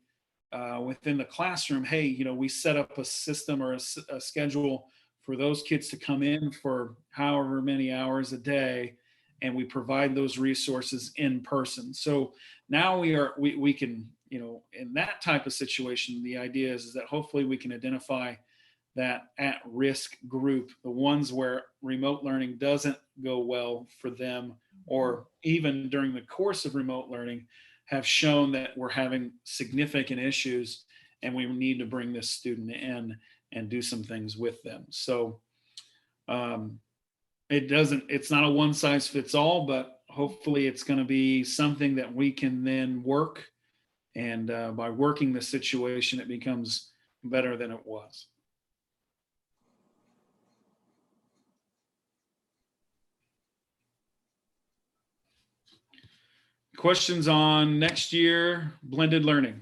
within the classroom, hey, we set up a system or a schedule for those kids to come in for however many hours a day, and we provide those resources in person. So now we can, in that type of situation, the idea is that hopefully we can identify that at-risk group, the ones where remote learning doesn't go well for them, or even during the course of remote learning have shown that we're having significant issues and we need to bring this student in and do some things with them. So It's not a one size fits all, but hopefully it's going to be something that we can then work. And by working the situation, it becomes better than it was. Questions on next year blended learning?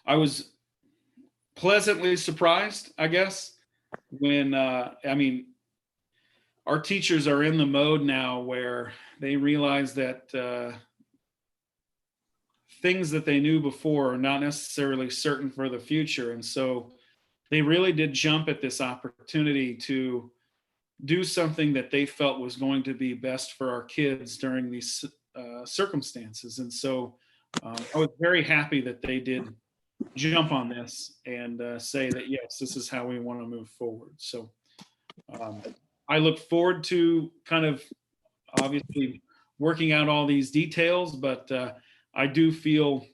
I was pleasantly surprised, I guess, when, our teachers are in the mode now where they realize that things that they knew before are not necessarily certain for the future. And so they really did jump at this opportunity to do something that they felt was going to be best for our kids during these circumstances. And so I was very happy that they did jump on this and say that, yes, this is how we want to move forward. So I look forward to kind of obviously working out all these details, but I do feel,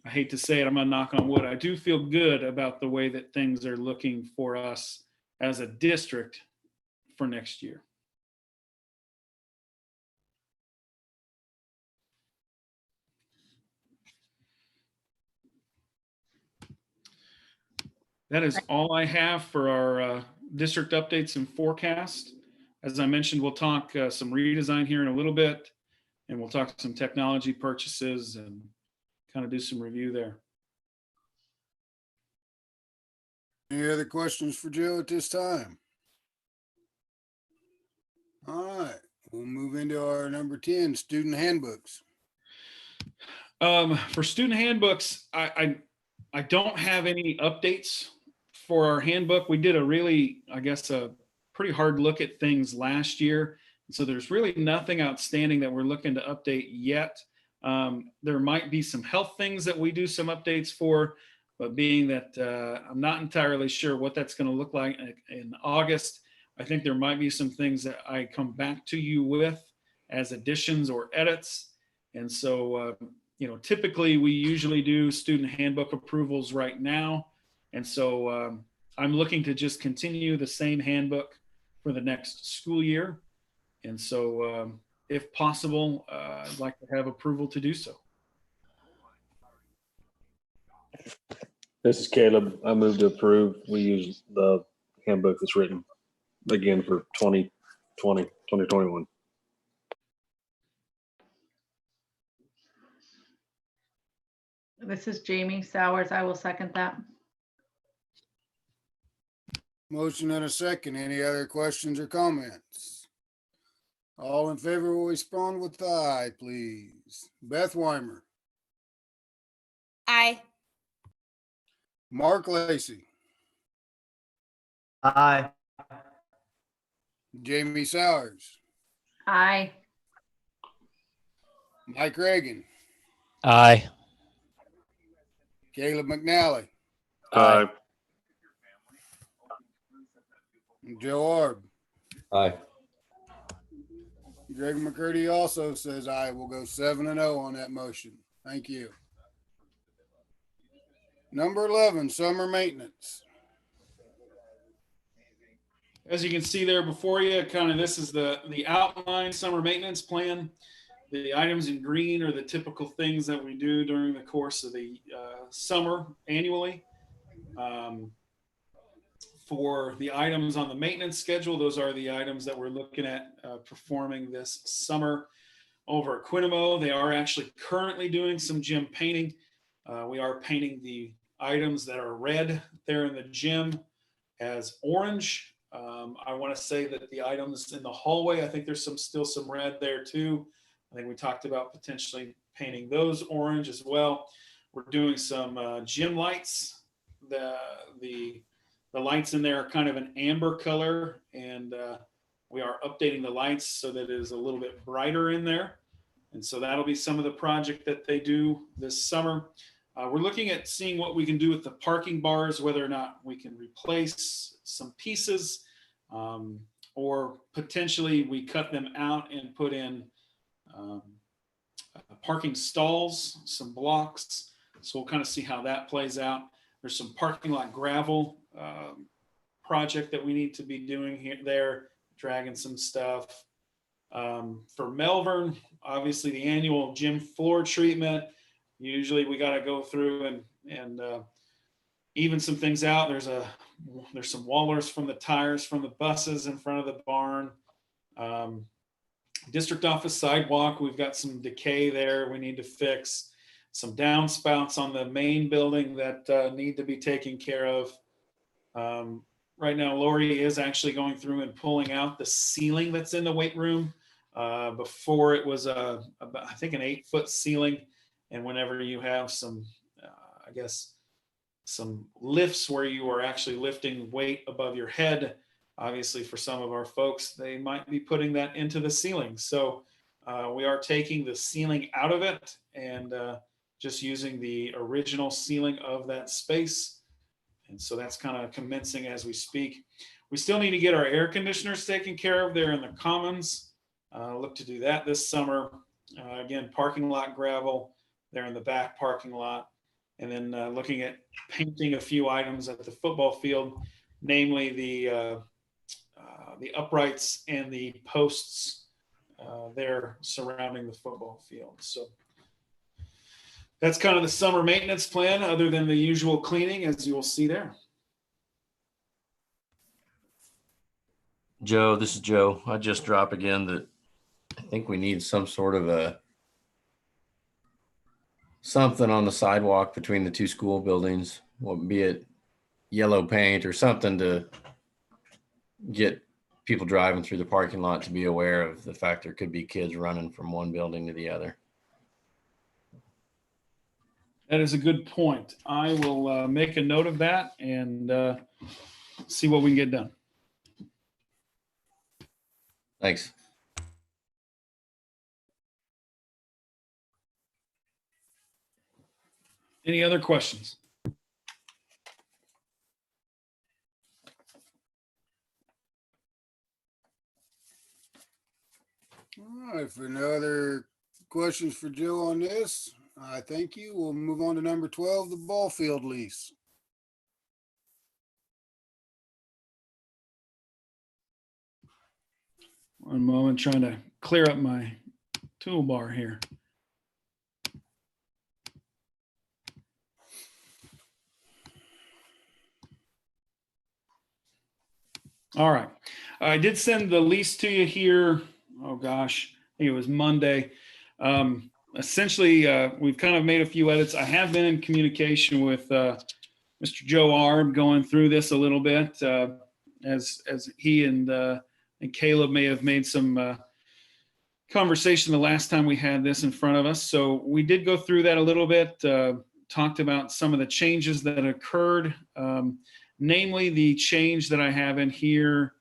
I hate to say it, I'm gonna knock on wood, I do feel good about the way that things are looking for us as a district for next year. That is all I have for our district updates and forecast. As I mentioned, we'll talk some redesign here in a little bit, and we'll talk some technology purchases and kind of do some review there.
Any other questions for Joe at this time? All right, we'll move into our number 10, student handbooks.
For student handbooks, I don't have any updates for our handbook. We did a really, I guess, a pretty hard look at things last year. So there's really nothing outstanding that we're looking to update yet. There might be some health things that we do some updates for, but being that I'm not entirely sure what that's going to look like in August, I think there might be some things that I come back to you with as additions or edits. And so, typically we usually do student handbook approvals right now. And so I'm looking to just continue the same handbook for the next school year. And so if possible, I'd like to have approval to do so.
This is Caleb. I move to approve. We use the handbook that's written again for 2021.
This is Jamie Sowers. I will second that.
Motion and a second. Any other questions or comments? All in favor will respond with aye, please. Beth Weimer,
Aye.
Mark Lacy,
Aye.
Jamie Sowers,
Aye.
Mike Reagan,
Aye.
Caleb McNally,
Aye.
Joe Arb.
Aye.
Greg McCurdy also says aye. We'll go 7-0 on that motion. Thank you. Number 11, summer maintenance.
As you can see there before you, kind of this is the outline summer maintenance plan. The items in green are the typical things that we do during the course of the summer annually. For the items on the maintenance schedule, those are the items that we're looking at performing this summer over at Quinamo. They are actually currently doing some gym painting. We are painting the items that are red there in the gym as orange. I want to say that the items in the hallway, I think there's still some red there too. I think we talked about potentially painting those orange as well. We're doing some gym lights. The lights in there are kind of an amber color, and we are updating the lights so that it is a little bit brighter in there. And so that'll be some of the project that they do this summer. We're looking at seeing what we can do with the parking bars, whether or not we can replace some pieces, or potentially we cut them out and put in parking stalls, some blocks. So we'll kind of see how that plays out. There's some parking lot gravel project that we need to be doing here, there, dragging some stuff. For Melbourne, obviously the annual gym floor treatment. Usually we got to go through and even some things out. There's some wallers from the tires from the buses in front of the barn. District office sidewalk, we've got some decay there we need to fix. Some downspouts on the main building that need to be taken care of. Right now, Lori is actually going through and pulling out the ceiling that's in the weight room. Before it was I think an 8-foot ceiling. And whenever you have some, I guess, some lifts where you are actually lifting weight above your head, obviously for some of our folks, they might be putting that into the ceiling. So we are taking the ceiling out of it and just using the original ceiling of that space. And so that's kind of commencing as we speak. We still need to get our air conditioners taken care of there in the commons. Look to do that this summer. Again, parking lot gravel there in the back parking lot. And then looking at painting a few items at the football field, namely the uprights and the posts there surrounding the football field. So that's kind of the summer maintenance plan, other than the usual cleaning, as you will see there.
Joe, this is Joe. I just drop again that I think we need some sort of something on the sidewalk between the two school buildings, be it yellow paint or something to get people driving through the parking lot to be aware of the fact there could be kids running from one building to the other.
That is a good point. I will make a note of that and see what we can get done.
Thanks.
Any other questions?
All right, for no other questions for Joe on this, I thank you. We'll move on to number 12, the ball field lease.
One moment, trying to clear up my toolbar here. All right. I did send the lease to you here. Oh gosh, I think it was Monday. Essentially, we've kind of made a few edits. I have been in communication with Mr. Joe Arb, going through this a little bit, as he and Caleb may have made some conversation the last time we had this in front of us. So we did go through that a little bit, talked about some of the changes that occurred, namely the change that I have in here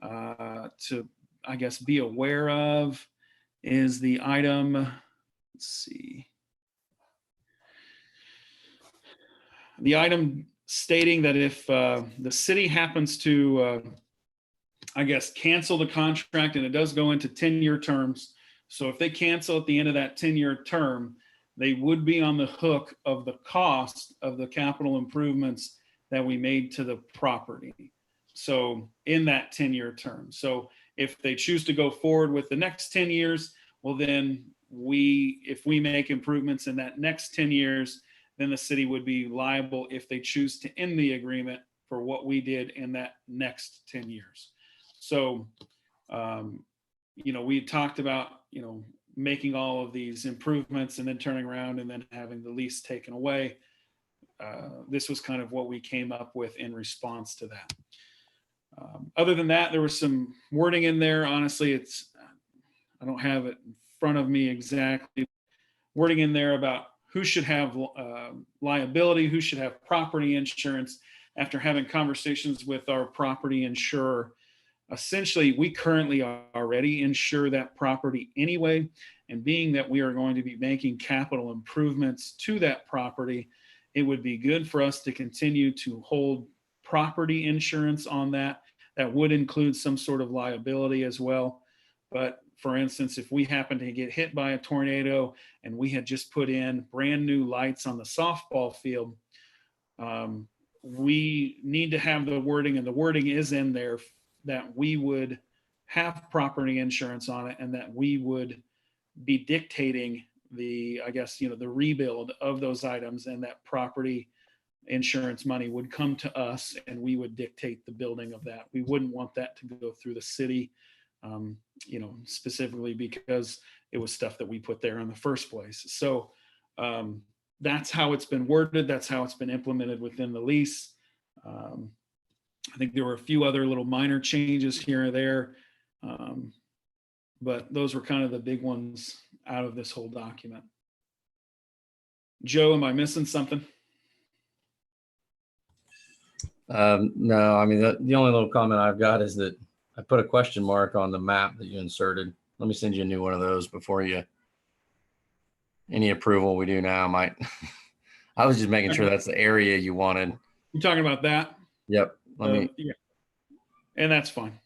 to, I guess, be aware of is the item, let's see, the item stating that if the city happens to, I guess, cancel the contract, and it does go into 10-year terms. So if they cancel at the end of that 10-year term, they would be on the hook of the cost of the capital improvements that we made to the property. So in that 10-year term. So if they choose to go forward with the next 10 years, well, then if we make improvements in that next 10 years, then the city would be liable if they choose to end the agreement for what we did in that next 10 years. So, we talked about, making all of these improvements and then turning around and then having the lease taken away. This was kind of what we came up with in response to that. Other than that, there was some wording in there. Honestly, I don't have it in front of me exactly. Wording in there about who should have liability, who should have property insurance. After having conversations with our property insurer, essentially, we currently already insure that property anyway. And being that we are going to be making capital improvements to that property, it would be good for us to continue to hold property insurance on that. That would include some sort of liability as well. But for instance, if we happen to get hit by a tornado and we had just put in brand new lights on the softball field, we need to have the wording, and the wording is in there, that we would have property insurance on it, and that we would be dictating the, I guess, the rebuild of those items, and that property insurance money would come to us and we would dictate the building of that. We wouldn't want that to go through the city, specifically because it was stuff that we put there in the first place. So that's how it's been worded. That's how it's been implemented within the lease. I think there were a few other little minor changes here and there, but those were kind of the big ones out of this whole document. Joe, am I missing something?
No, I mean, the only little comment I've got is that I put a question mark on the map that you inserted. Let me send you a new one of those before any approval we do now might. I was just making sure that's the area you wanted.
You talking about that?
Yep.
Yeah. And that's fine.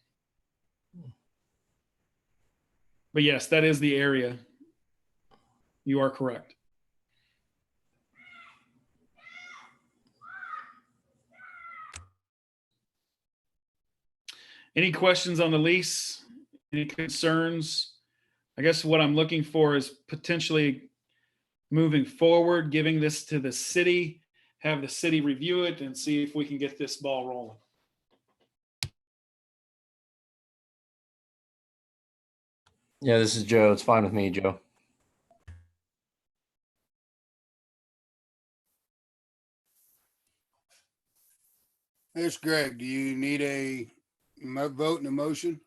But yes, that is the area. You are correct. Any questions on the lease? Any concerns? I guess what I'm looking for is potentially moving forward, giving this to the city, have the city review it, and see if we can get this ball rolling.
Yeah, this is Joe. It's fine with me, Joe.
There's Greg. Do you need a vote and a motion?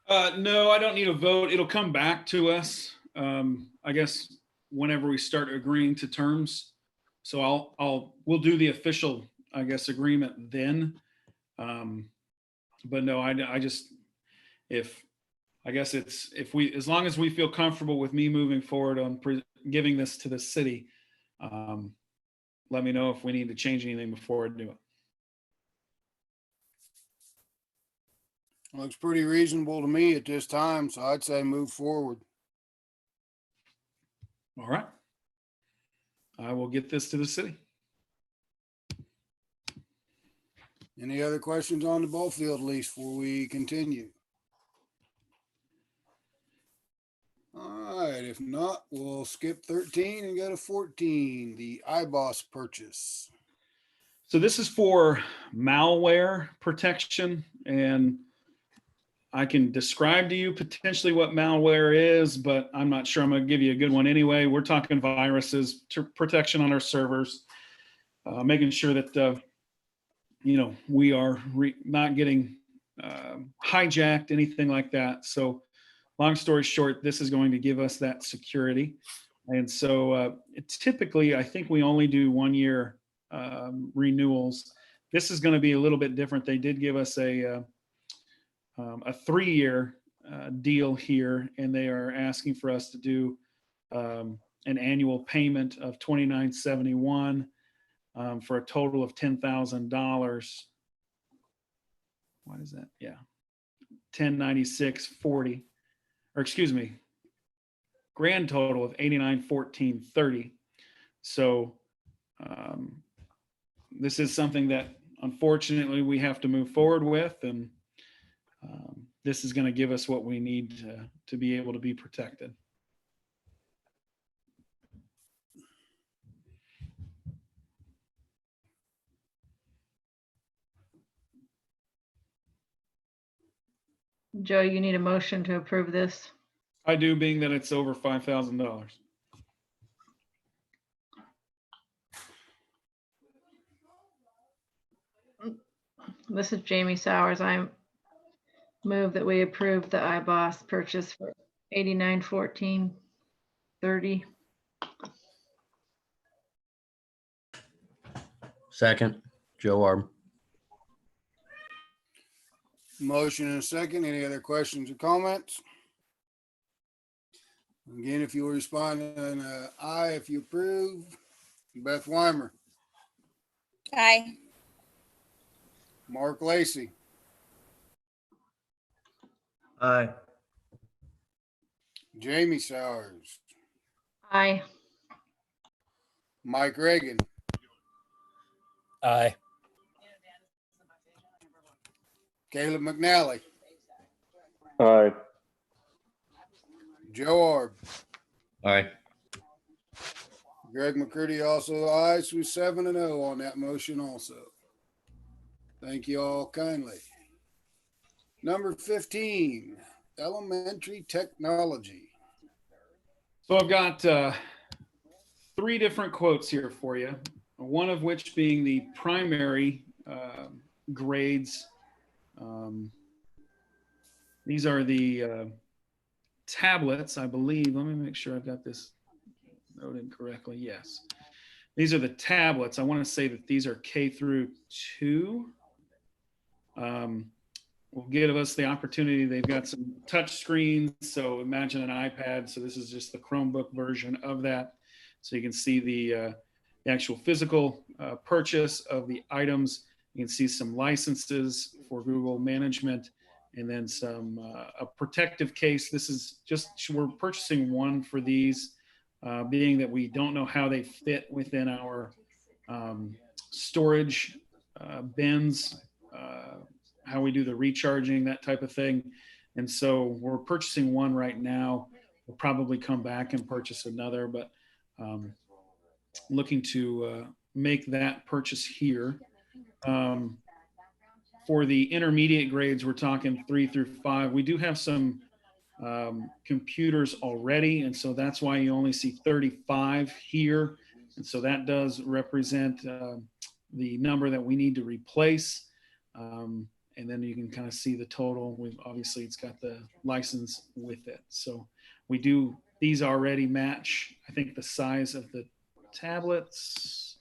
No, I don't need a vote. It'll come back to us, I guess, whenever we start agreeing to terms. So we'll do the official, I guess, agreement then. But no, I just, as long as we feel comfortable with me moving forward on giving this to the city, let me know if we need to change anything before I do it.
Looks pretty reasonable to me at this time, so I'd say move forward.
All right. I will get this to the city.
Any other questions on the ball field lease before we continue? All right, if not, we'll skip 13 and go to 14, the iBoss purchase.
So this is for malware protection, and I can describe to you potentially what malware is, but I'm not sure I'm going to give you a good one anyway. We're talking viruses, protection on our servers, making sure that we are not getting hijacked, anything like that. So long story short, this is going to give us that security. And so typically, I think we only do 1 year renewals. This is going to be a little bit different. They did give us a 3-year deal here, and they are asking for us to do an annual payment of $29.71 for a total of $10,000. What is that? Yeah, $1096.40, or excuse me, grand total of $8914.30. So this is something that unfortunately we have to move forward with, and this is going to give us what we need to be able to be protected.
Joe, you need a motion to approve this.
I do, being that it's over $5,000.
This is Jamie Sowers. I move that we approve the iBoss purchase for $8914.30.
Second, Joe Arb.
Motion and a second. Any other questions or comments? Again, if you will respond in aye if you approve. Beth Weimer,
Aye.
Mark Lacy,
Aye.
Jamie Sowers,
Aye.
Mike Reagan,
Aye.
Caleb McNally,
Aye.
Joe Orb,
Aye.
Greg McCurdy also aye, so 7-0 on that motion also. Thank you all kindly. Number 15, elementary technology.
So I've got 3 different quotes here for you. One of which being the primary grades. These are the tablets, I believe. Let me make sure I've got this noted correctly. Yes. These are the tablets. I want to say that these are K through 2. Will give us the opportunity. They've got some touch screens. So imagine an iPad. So this is just the Chromebook version of that. So you can see the actual physical purchase of the items. You can see some licenses for Google management, and then some a protective case. This is just, we're purchasing one for these, being that we don't know how they fit within our storage bins, how we do the recharging, that type of thing. And so we're purchasing one right now. We'll probably come back and purchase another, but looking to make that purchase here. For the intermediate grades, we're talking 3 through 5. We do have some computers already, and so that's why you only see 35 here. And so that does represent the number that we need to replace. And then you can kind of see the total. Obviously, it's got the license with it. So we do, these already match, I think, the size of the tablets.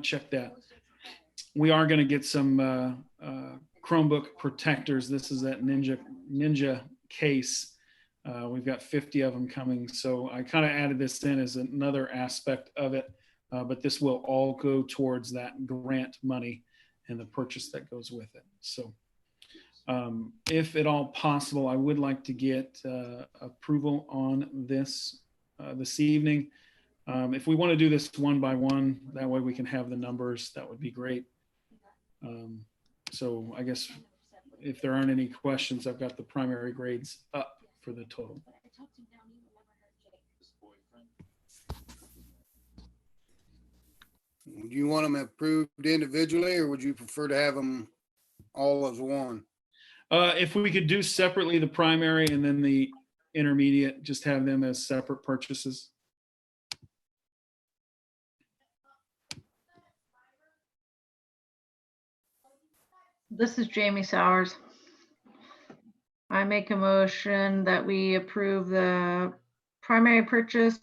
Check that. We are going to get some Chromebook protectors. This is that Ninja case. We've got 50 of them coming. So I kind of added this in as another aspect of it. But this will all go towards that grant money and the purchase that goes with it. So if at all possible, I would like to get approval on this this evening. If we want to do this one by one, that way we can have the numbers, that would be great. So I guess if there aren't any questions, I've got the primary grades up for the total.
Would you want them approved individually, or would you prefer to have them all as one?
If we could do separately the primary and then the intermediate, just have them as separate purchases.
This is Jamie Sowers. I make a motion that we approve the primary purchase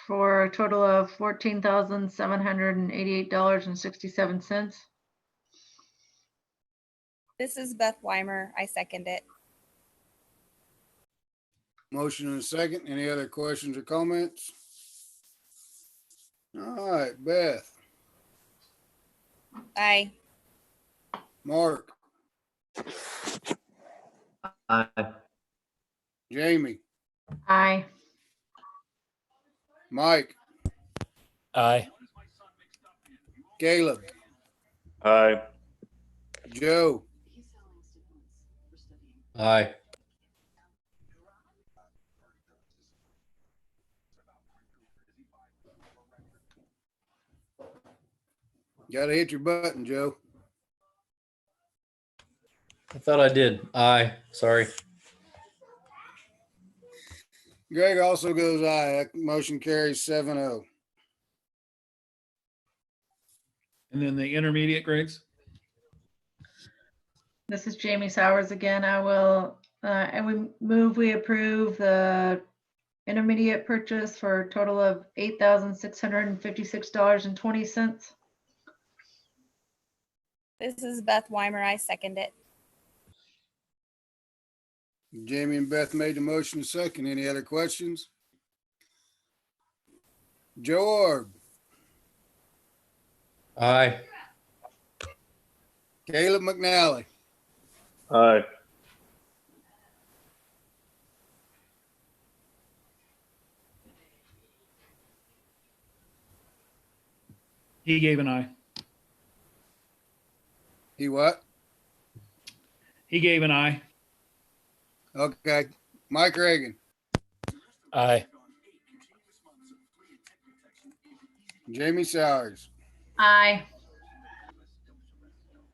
for a total of $14,788.67.
This is Beth Weimer. I second it.
Motion and a second. Any other questions or comments? All right, Beth,
Aye.
Mark,
Aye.
Jamie,
Aye.
Mike,
Aye.
Caleb,
Aye.
Joe,
Aye.
gotta hit your button, Joe.
I thought I did. Aye. Sorry.
Greg also goes aye. That motion carries 7-0.
And then the intermediate grades.
This is Jamie Sowers again. I will, and we approve the intermediate purchase for a total of $8,656.20.
This is Beth Weimer. I second it.
Jamie and Beth made the motion second. Any other questions? Joe Orb,
Aye.
Caleb McNally,
Aye.
He gave an aye.
he what?
He gave an aye.
Okay. Mike Reagan,
Aye.
Jamie Sowers,
Aye.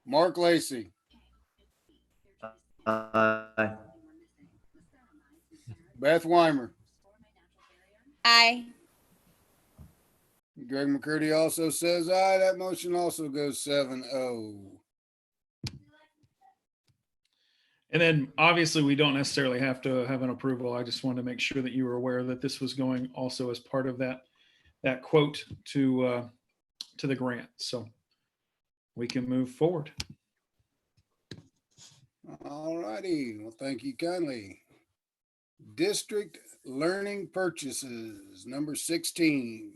Mark Lacy,
Aye.
Beth Weimer,
Aye.
Greg McCurdy also says aye. That motion also goes 7-0.
And then obviously we don't necessarily have to have an approval. I just wanted to make sure that you were aware that this was going also as part of that quote to the grant. So we can move forward.
All righty. Well, thank you kindly. District learning purchases, number 16.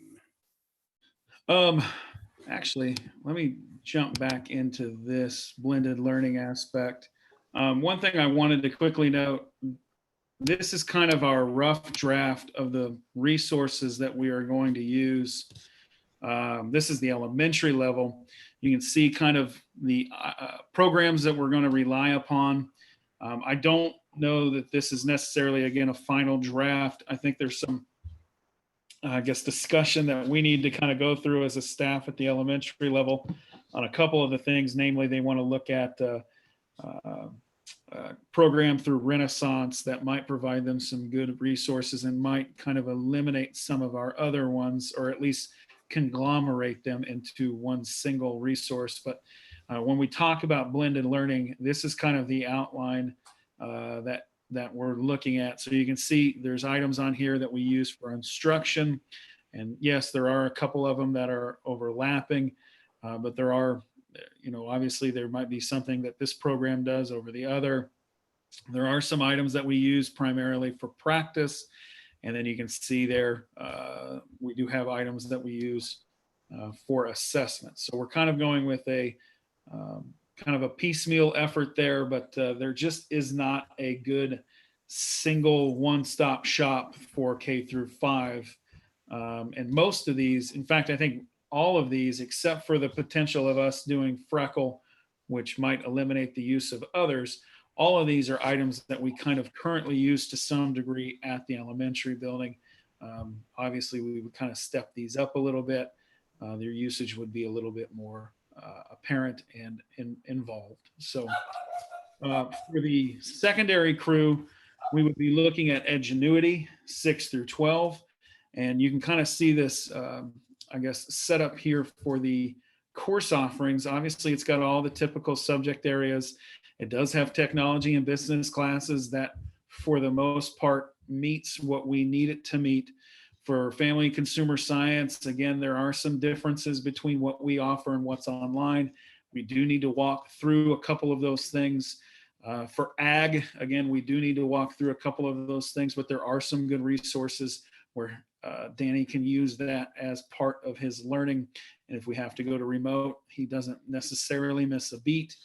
Actually, let me jump back into this blended learning aspect. One thing I wanted to quickly note, this is kind of our rough draft of the resources that we are going to use. This is the elementary level. You can see kind of the programs that we're going to rely upon. I don't know that this is necessarily, again, a final draft. I think there's some, I guess, discussion that we need to kind of go through as a staff at the elementary level on a couple of the things. Namely, they want to look at program through Renaissance that might provide them some good resources and might kind of eliminate some of our other ones, or at least conglomerate them into one single resource. But when we talk about blended learning, this is kind of the outline that we're looking at. So you can see there's items on here that we use for instruction. And yes, there are a couple of them that are overlapping, but there are, obviously there might be something that this program does over the other. There are some items that we use primarily for practice. And then you can see there, we do have items that we use for assessment. So we're kind of going with a kind of a piecemeal effort there, but there just is not a good single one-stop shop for K through 5. And most of these, in fact, I think all of these, except for the potential of us doing Freckle, which might eliminate the use of others, all of these are items that we kind of currently use to some degree at the elementary building. Obviously, we would kind of step these up a little bit. Their usage would be a little bit more apparent and involved. So for the secondary crew, we would be looking at Edgenuity 6 through 12. And you can kind of see this, I guess, set up here for the course offerings. Obviously, it's got all the typical subject areas. It does have technology and business classes that, for the most part, meets what we need it to meet. For family and consumer science, again, there are some differences between what we offer and what's online. We do need to walk through a couple of those things. For ag, again, we do need to walk through a couple of those things, but there are some good resources where Danny can use that as part of his learning. And if we have to go to remote, he doesn't necessarily miss a beat.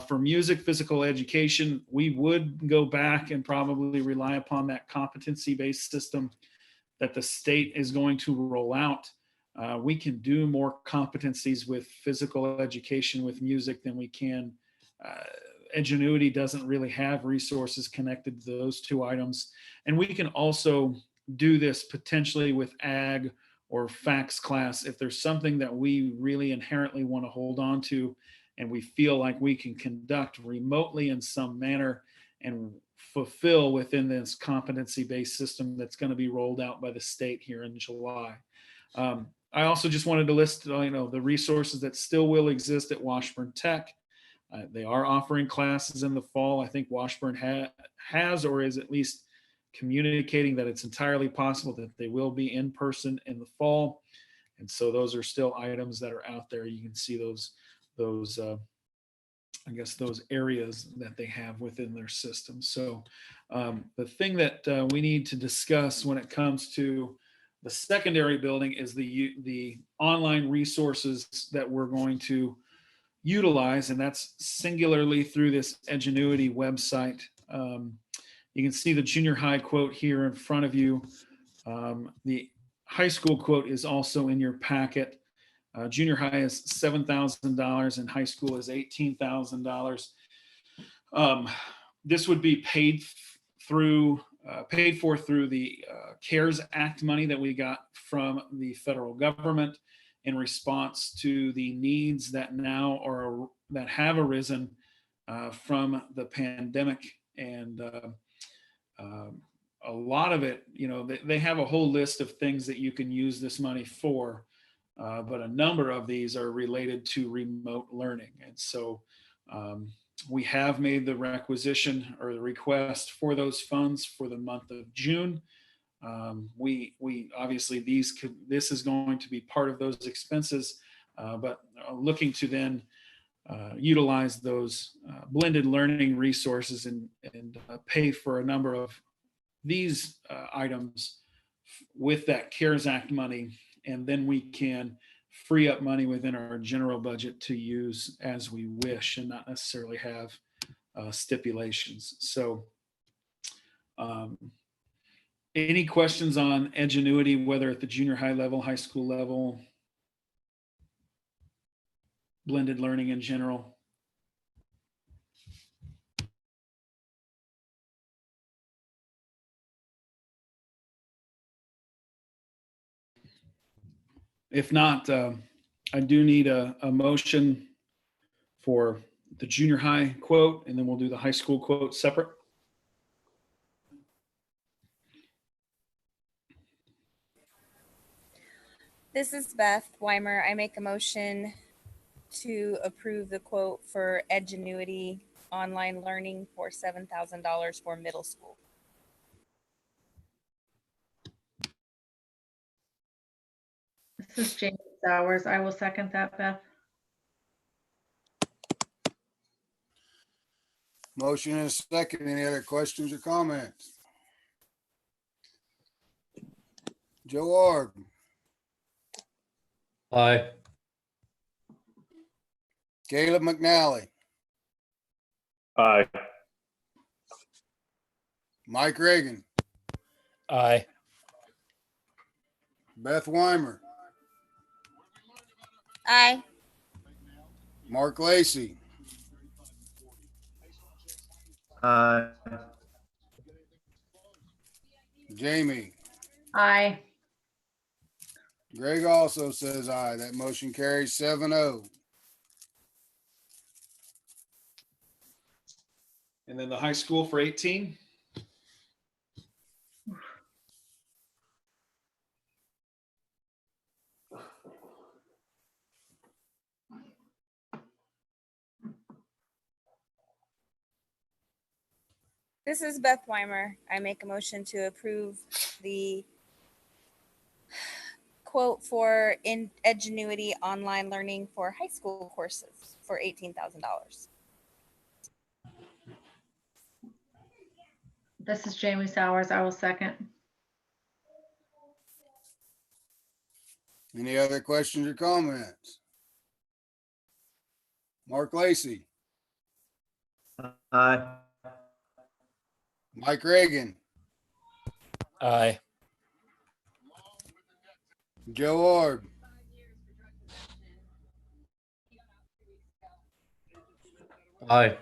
For music, physical education, we would go back and probably rely upon that competency-based system that the state is going to roll out. We can do more competencies with physical education with music than we can. Edgenuity doesn't really have resources connected to those two items. And we can also do this potentially with ag or FACS class if there's something that we really inherently want to hold on to and we feel like we can conduct remotely in some manner and fulfill within this competency-based system that's going to be rolled out by the state here in July. I also just wanted to list, the resources that still will exist at Washburn Tech. They are offering classes in the fall. I think Washburn has or is at least communicating that it's entirely possible that they will be in person in the fall. And so those are still items that are out there. You can see those I guess those areas that they have within their system. So the thing that we need to discuss when it comes to The secondary building is the online resources that we're going to utilize, and that's singularly through this Edgenuity website. You can see the junior high quote here in front of you. The high school quote is also in your packet. Junior high is $7,000 and high school is $18,000. This would be paid for through the CARES Act money that we got from the federal government in response to the needs that have arisen from the pandemic. And a lot of it, they have a whole list of things that you can use this money for, but a number of these are related to remote learning. And so we have made the requisition or the request for those funds for the month of June. We obviously this is going to be part of those expenses, but looking to then utilize those blended learning resources and pay for a number of these items with that CARES Act money, and then we can free up money within our general budget to use as we wish and not necessarily have stipulations. So any questions on Edgenuity, whether at the junior high level, high school level, blended learning in general? If not, I do need a motion for the junior high quote, and then we'll do the high school quote separate.
This is Beth Weimer. I make a motion to approve the quote for Edgenuity online learning for $7,000 for middle school.
This is Jamie Sowers. I will second that, Beth.
Motion is second. Any other questions or comments? Joe Ord,
Aye.
Caleb McNally,
Aye.
Mike Reagan,
Aye.
Beth Weimer,
Aye.
Mark Lacey,
Aye.
Jamie.
Aye.
Greg also says aye. That motion carries 7-0.
And then the high school for 18.
This is Beth Weimer. I make a motion to approve the quote for Edgenuity online learning for high school courses for $18,000.
This is Jamie Sowers. I will second.
Any other questions or comments? Mark Lacey,
Aye.
Mike Reagan,
Aye.
Joe Ord,
Aye.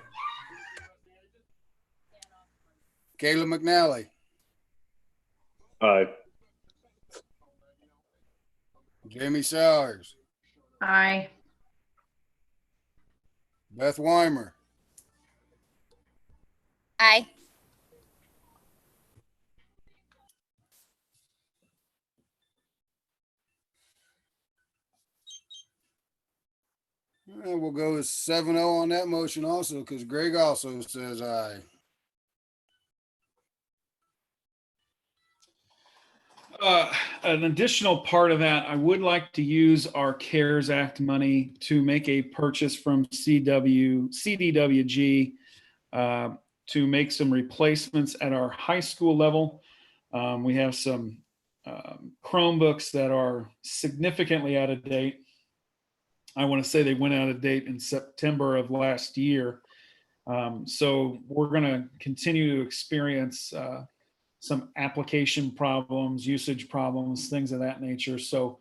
Caleb McNally,
Aye.
Jamie Sowers,
Aye.
Beth Weimer,
Aye.
and we'll go with 7-0 on that motion also because Greg also says aye.
An additional part of that, I would like to use our CARES Act money to make a purchase from CDWG to make some replacements at our high school level. We have some Chromebooks that are significantly out of date. I want to say they went out of date in September of last year. So we're going to continue to experience some application problems, usage problems, things of that nature. So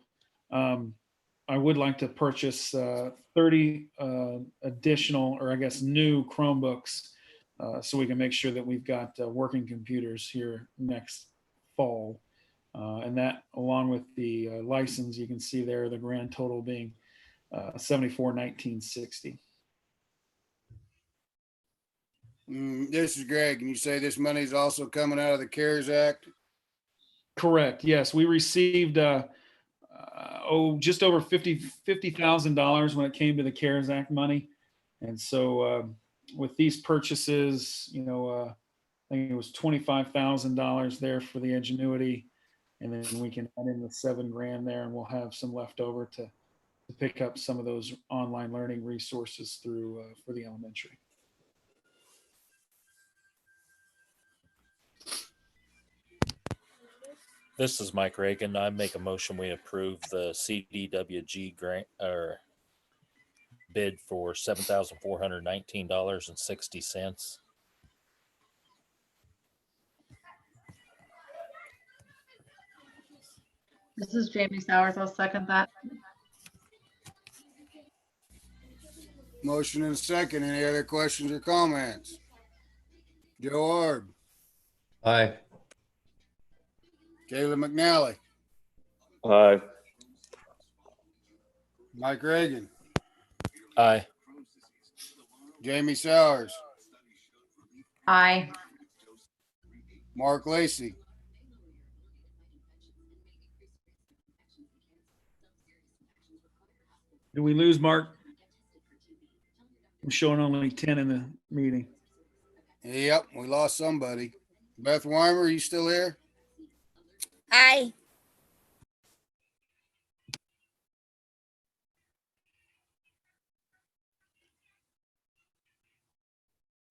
I would like to purchase 30 additional, or I guess new Chromebooks, so we can make sure that we've got working computers here next fall. And that, along with the license, you can see there the grand total being $74,1960.
This is Greg, and you say this money is also coming out of the CARES Act?
Correct. Yes, we received just over $50,000 when it came to the CARES Act money, and so with these purchases, I think it was $25,000 there for the Ingenuity, and then we can add in the $7,000 there, and we'll have some left over to pick up some of those online learning resources through for the elementary.
This is Mike Reagan. I make a motion we approve the CDWG grant or bid for $7,419.60.
This is Jamie Sowers. I'll second that.
Motion and a second. Any other questions or comments? Joe Ard,
Aye.
Caleb McNally,
Aye.
Mike Reagan,
Aye.
Jamie Sowers,
Aye.
Mark Lacey,
Do we lose Mark? I'm showing only 10 in the meeting.
Yep, we lost somebody. Beth Weimer, are you still here?
Aye.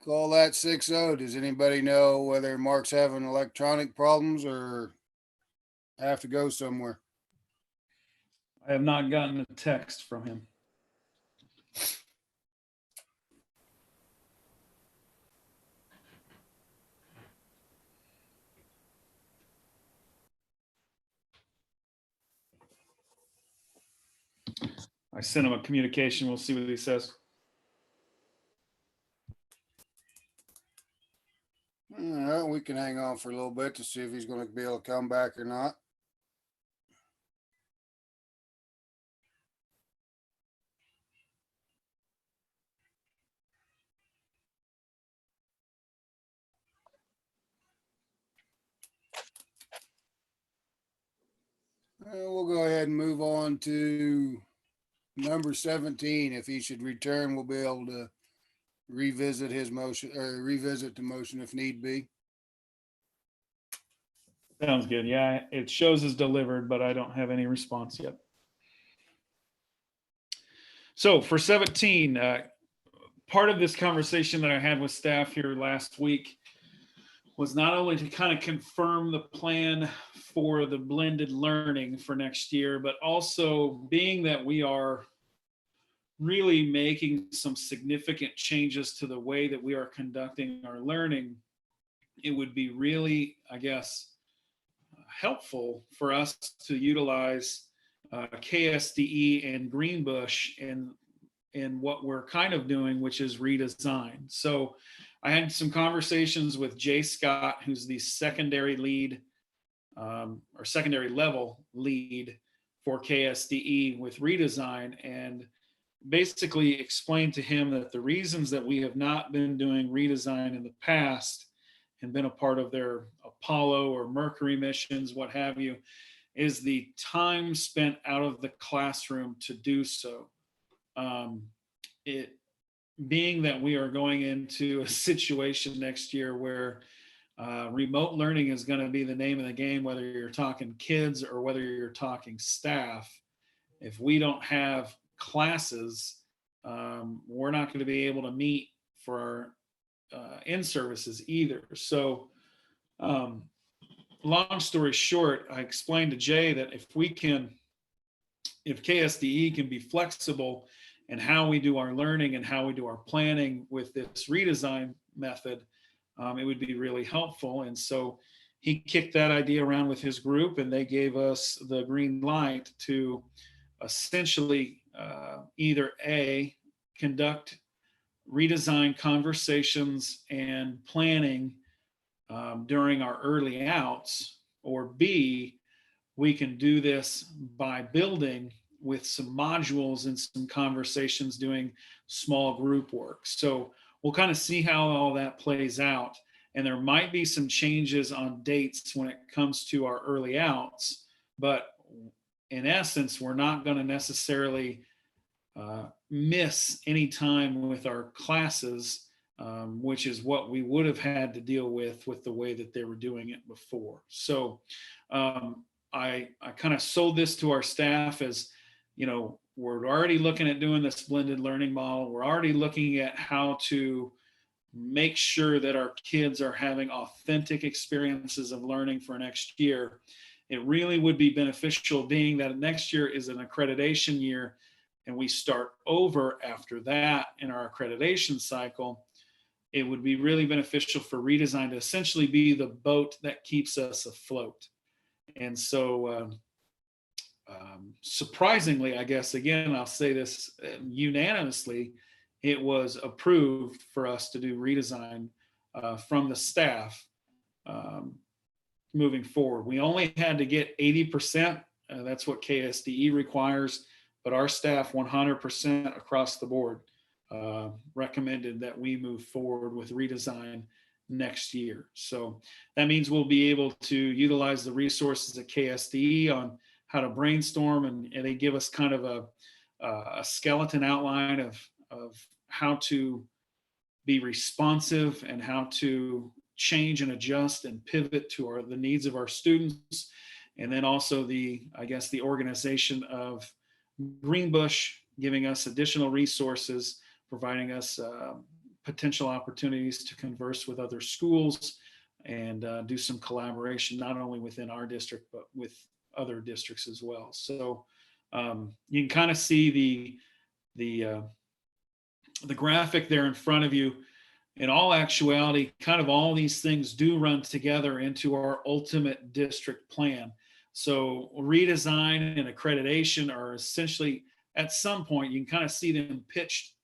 Call that 6-0. Does anybody know whether Mark's having electronic problems or have to go somewhere?
I have not gotten a text from him. I sent him a communication. We'll see what he says.
All right, we can hang on for a little bit to see if he's going to be able to come back or not. We'll go ahead and move on to number 17. If he should return, we'll be able to revisit his motion or revisit the motion if need be.
Sounds good. Yeah, it shows as delivered, but I don't have any response yet. So for 17, part of this conversation that I had with staff here last week was not only to kind of confirm the plan for the blended learning for next year, but also being that we are really making some significant changes to the way that we are conducting our learning, it would be really, I guess, helpful for us to utilize KSDE and Greenbush in what we're kind of doing, which is redesign. So I had some conversations with Jay Scott, who's the secondary lead or secondary level lead for KSDE with redesign, and basically explained to him that the reasons that we have not been doing redesign in the past and been a part of their Apollo or Mercury missions, what have you, is the time spent out of the classroom to do so. It being that we are going into a situation next year where remote learning is going to be the name of the game, whether you're talking kids or whether you're talking staff. If we don't have classes, we're not going to be able to meet for our in services either. So long story short, I explained to Jay that if KSDE can be flexible in how we do our learning and how we do our planning with this redesign method, it would be really helpful. And so he kicked that idea around with his group, and they gave us the green light to essentially either A, conduct redesign conversations and planning during our early outs, or B, we can do this by building with some modules and some conversations doing small group work. So we'll kind of see how all that plays out. And there might be some changes on dates when it comes to our early outs, but in essence, we're not going to necessarily miss any time with our classes, which is what we would have had to deal with the way that they were doing it before. So I kind of sold this to our staff as, we're already looking at doing this blended learning model. We're already looking at how to make sure that our kids are having authentic experiences of learning for next year. It really would be beneficial, being that next year is an accreditation year and we start over after that in our accreditation cycle. It would be really beneficial for redesign to essentially be the boat that keeps us afloat. And so surprisingly, I guess, again, I'll say this unanimously, it was approved for us to do redesign from the staff moving forward. We only had to get 80%. That's what KSDE requires, but our staff 100% across the board recommended that we move forward with redesign next year. So that means we'll be able to utilize the resources at KSDE on how to brainstorm, and they give us kind of a skeleton outline of how to be responsive and how to change and adjust and pivot to the needs of our students. And then also the organization of Greenbush giving us additional resources, providing us potential opportunities to converse with other schools and do some collaboration, not only within our district, but with other districts as well. So you can kind of see the graphic there in front of you. In all actuality, kind of all these things do run together into our ultimate district plan. So redesign and accreditation are essentially, at some point, you can kind of see them pitched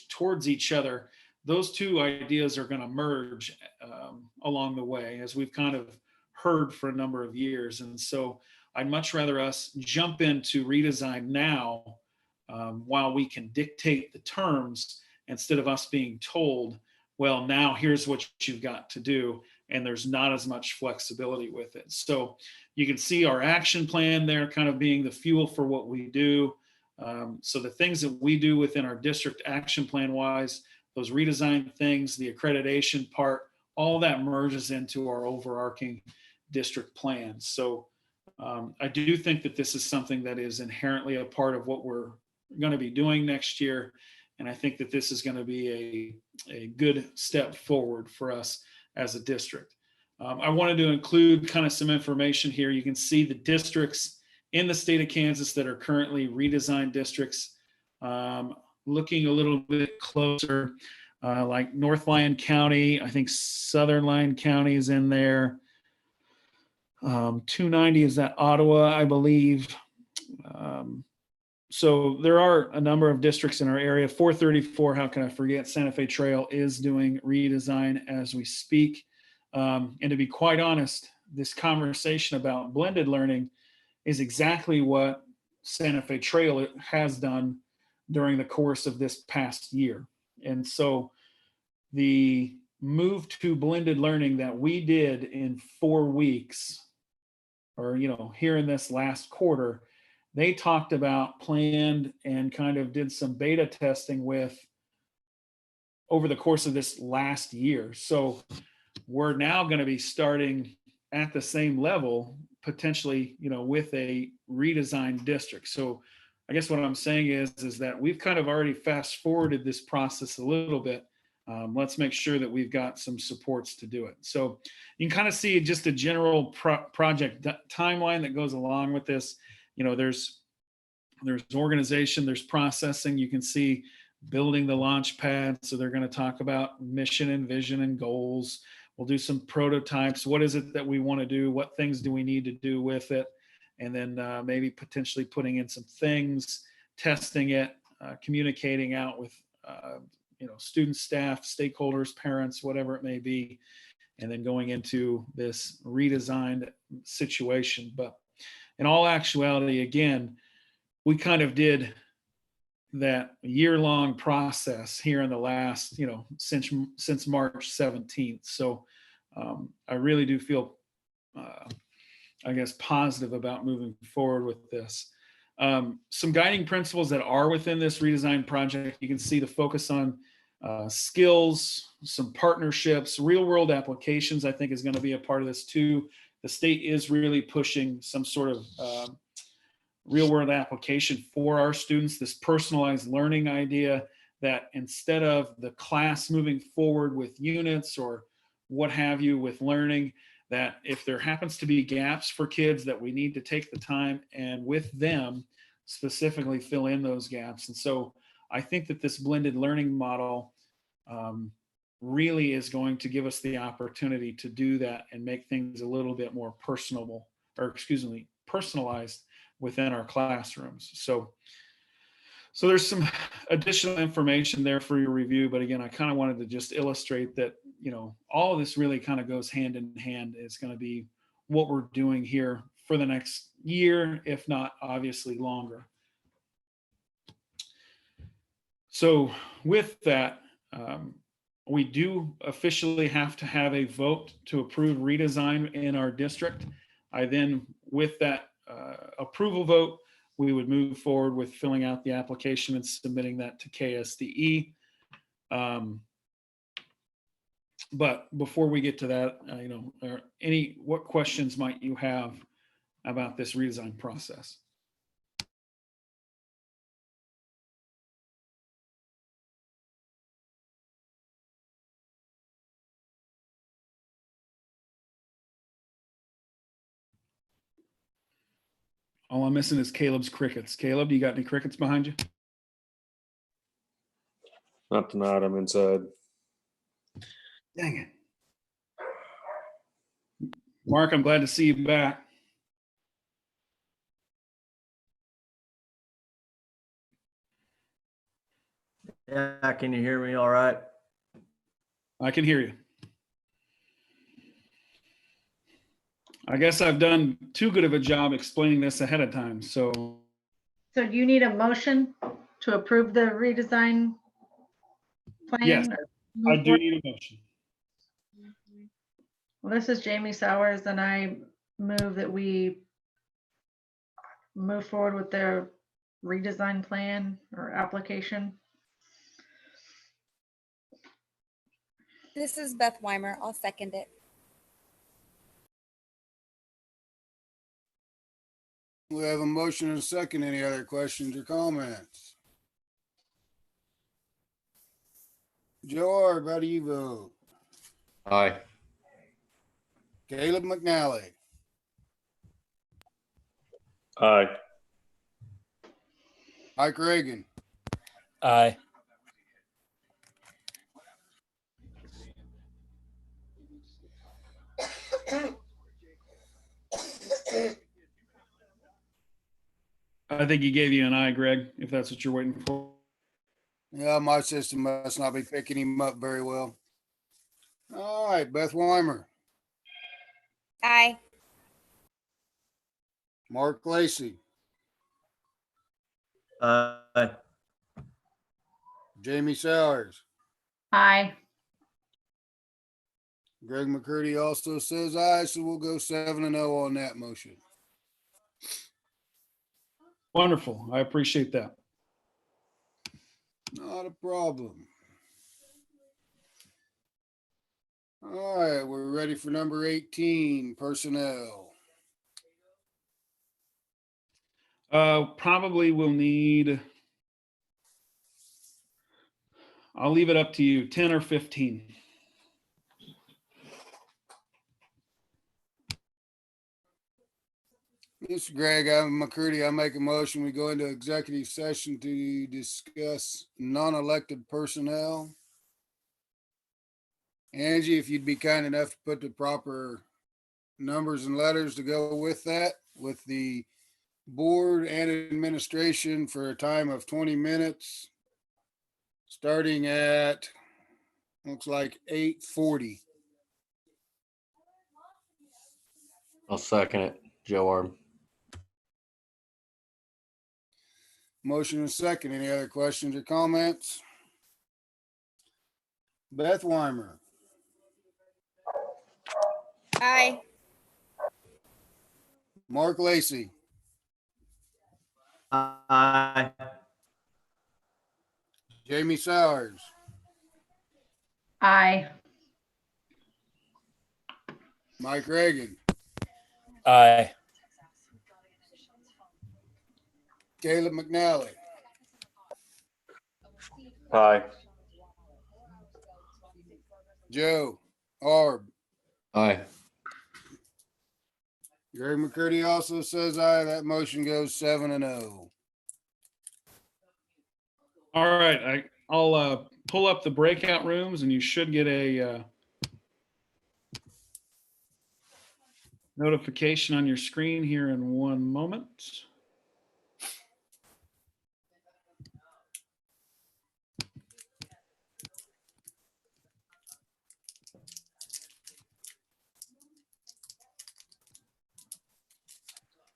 towards each other. Those two ideas are going to merge along the way, as we've kind of heard for a number of years. And so I'd much rather us jump into redesign now while we can dictate the terms, instead of us being told, well, now here's what you've got to do, and there's not as much flexibility with it. So you can see our action plan there kind of being the fuel for what we do. So the things that we do within our district action plan wise, those redesign things, the accreditation part, all that merges into our overarching district plan. So I do think that this is something that is inherently a part of what we're going to be doing next year. And I think that this is going to be a good step forward for us as a district. I wanted to include kind of some information here. You can see the districts in the state of Kansas that are currently redesigned districts. Looking a little bit closer, like North Lyon County, I think Southern Lyon County is in there. 290 is at Ottawa, I believe. So there are a number of districts in our area. 434, how can I forget? Santa Fe Trail is doing redesign as we speak. And to be quite honest, this conversation about blended learning is exactly what Santa Fe Trail has done during the course of this past year. And so the move to blended learning that we did in 4 weeks, or, here in this last quarter, they talked about, planned, and kind of did some beta testing with over the course of this last year. So we're now going to be starting at the same level, potentially, with a redesigned district. So I guess what I'm saying is that we've kind of already fast forwarded this process a little bit. let's make sure that we've got some supports to do it. So you can kind of see just a general project timeline that goes along with this. You know, there's organization, there's processing. You can see building the launch pad. So they're going to talk about mission and vision and goals. We'll do some prototypes. What is it that we want to do? What things do we need to do with it? And then maybe potentially putting in some things, testing it, communicating out with students, staff, stakeholders, parents, whatever it may be, and then going into this redesigned situation. But in all actuality, again, we kind of did that year-long process here in the last, since March 17th. So I really do feel, I guess, positive about moving forward with this. Some guiding principles that are within this redesign project, you can see the focus on skills, some partnerships, real world applications, I think is going to be a part of this too. The state is really pushing some sort of real world application for our students, this personalized learning idea that instead of the class moving forward with units or what have you with learning, that if there happens to be gaps for kids, that we need to take the time and with them specifically fill in those gaps. And so I think that this blended learning model really is going to give us the opportunity to do that and make things a little bit more personalized within our classrooms. So there's some additional information there for your review. But again, I kind of wanted to just illustrate that, all of this really kind of goes hand in hand. It's going to be what we're doing here for the next year, if not obviously longer. So with that, we do officially have to have a vote to approve redesign in our district. I then, with that approval vote, we would move forward with filling out the application and submitting that to KSDE. But before we get to that, what questions might you have about this redesign process? All I'm missing is Caleb's crickets. Caleb, do you got any crickets behind you?
Not tonight. I'm inside.
Dang it. Mark, I'm glad to see you back.
Yeah, can you hear me all right?
I can hear you. I guess I've done too good of a job explaining this ahead of time. So
So do you need a motion to approve the redesign plan?
yes,
or
I do need a motion.
Well, this is Jamie Sowers, and I move that we move forward with their redesign plan or application.
This is Beth Weimer. I'll second it.
We have a motion and a second. Any other questions or comments? George, how do you vote?
Aye.
Caleb McNally,
Aye.
Mike Reagan,
Aye.
I think he gave you an eye, Greg, if that's what you're waiting for.
yeah, my system must not be picking him up very well. All right, Beth Weimer,
Aye.
Mark Lacey,
Aye.
Jamie Sowers,
Aye.
Greg McCurdy also says aye, so we'll go 7-0 on that motion.
Wonderful. I appreciate that.
Not a problem. All right, we're ready for number 18, personnel.
Probably will need, I'll leave it up to you, 10 or 15.
Mr. Greg, I'm McCurdy. I make a motion. We go into executive session to discuss non-elected personnel. Angie, if you'd be kind enough to put the proper numbers and letters to go with that, with the board and administration for a time of 20 minutes, starting at, looks like 8:40.
I'll second it. Joe Arm.
Motion and second. Any other questions or comments? Beth Weimer,
Aye.
Mark Lacy,
Aye.
Jamie Sowers,
Aye.
Mike Reagan,
Aye.
Caleb McNally,
Aye.
Joe Arb.
Aye.
Greg McCurdy also says aye. That motion goes 7-0.
All right, I'll pull up the breakout rooms and you should get a notification on your screen here in one moment.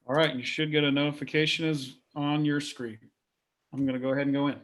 All right, you should get a notification is on your screen. I'm going to go ahead and go in.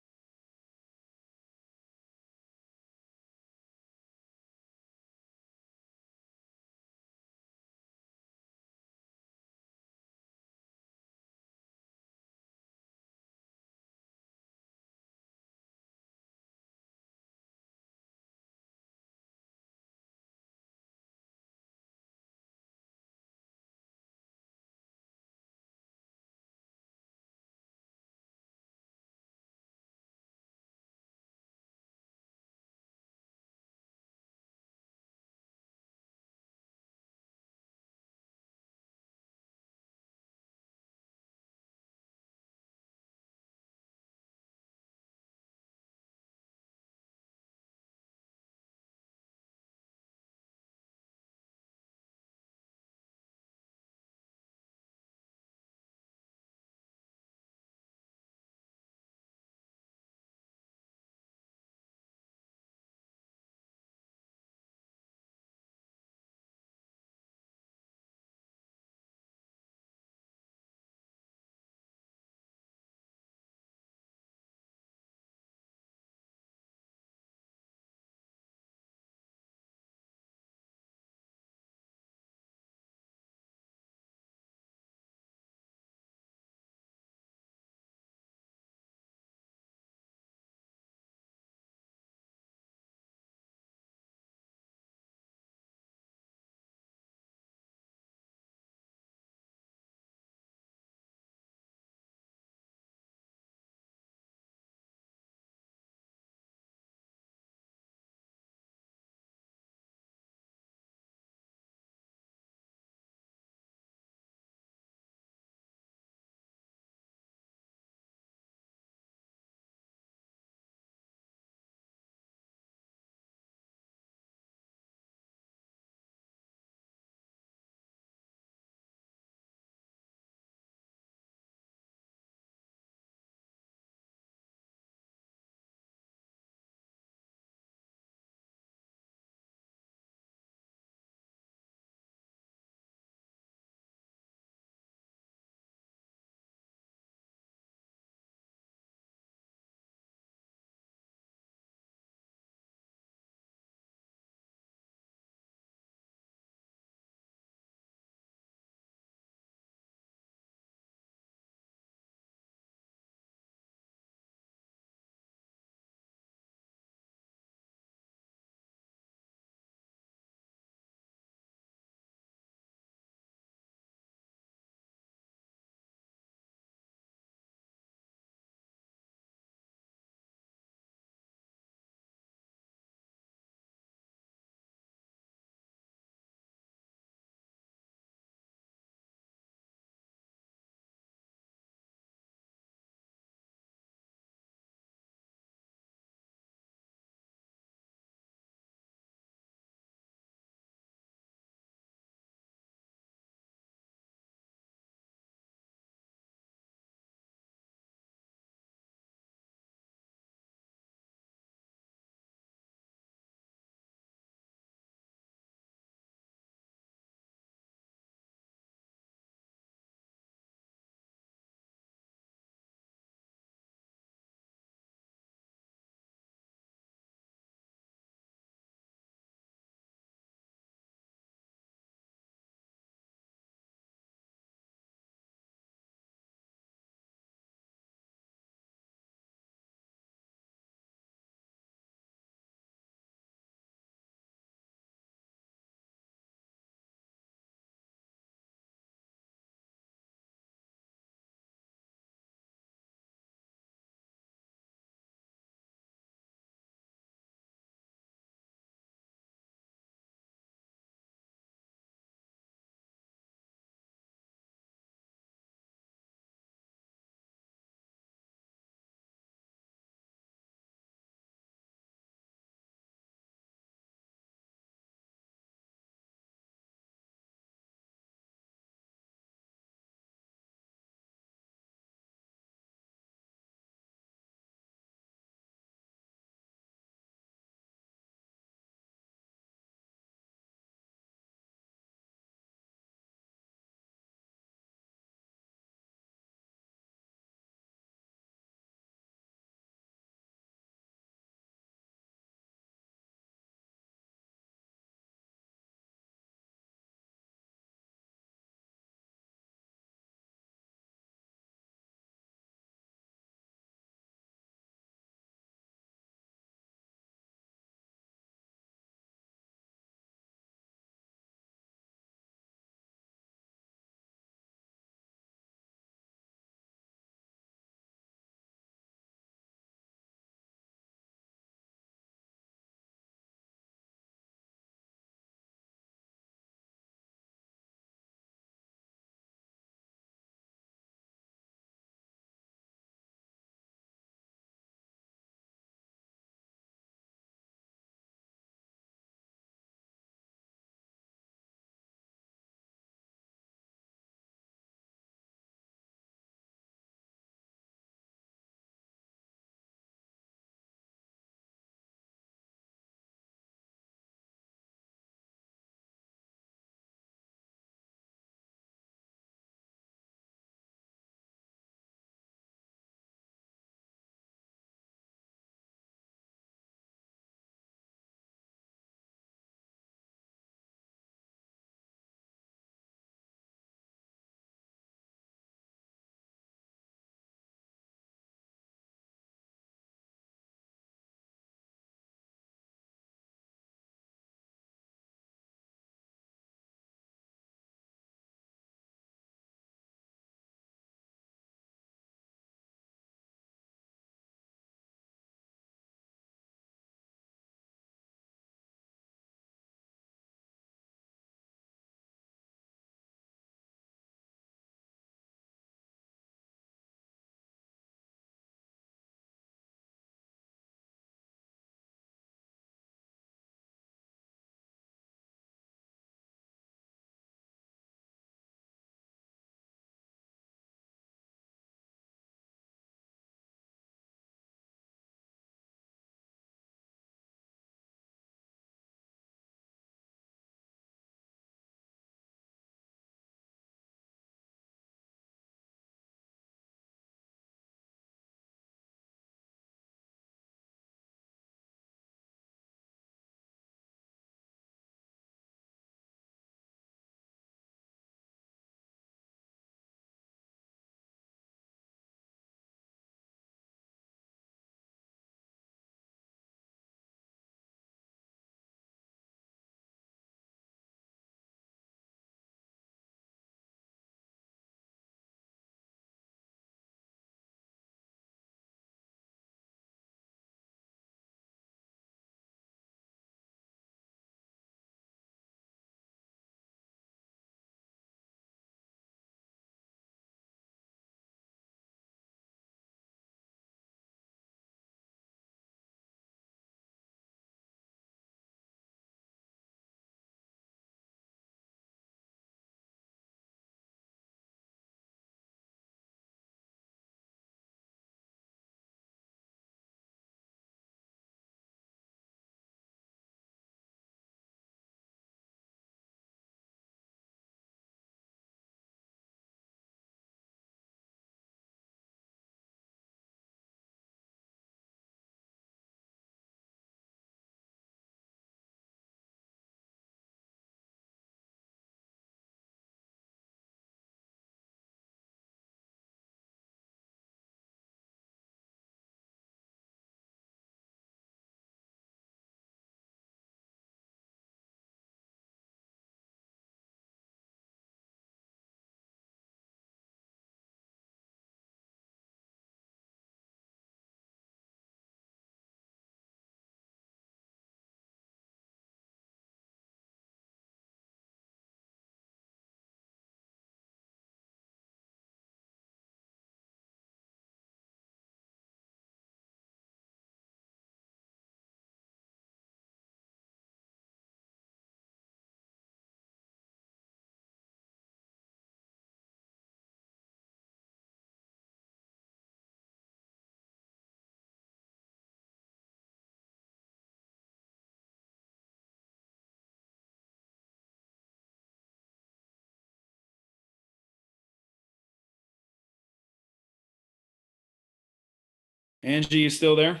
Angie, you still there?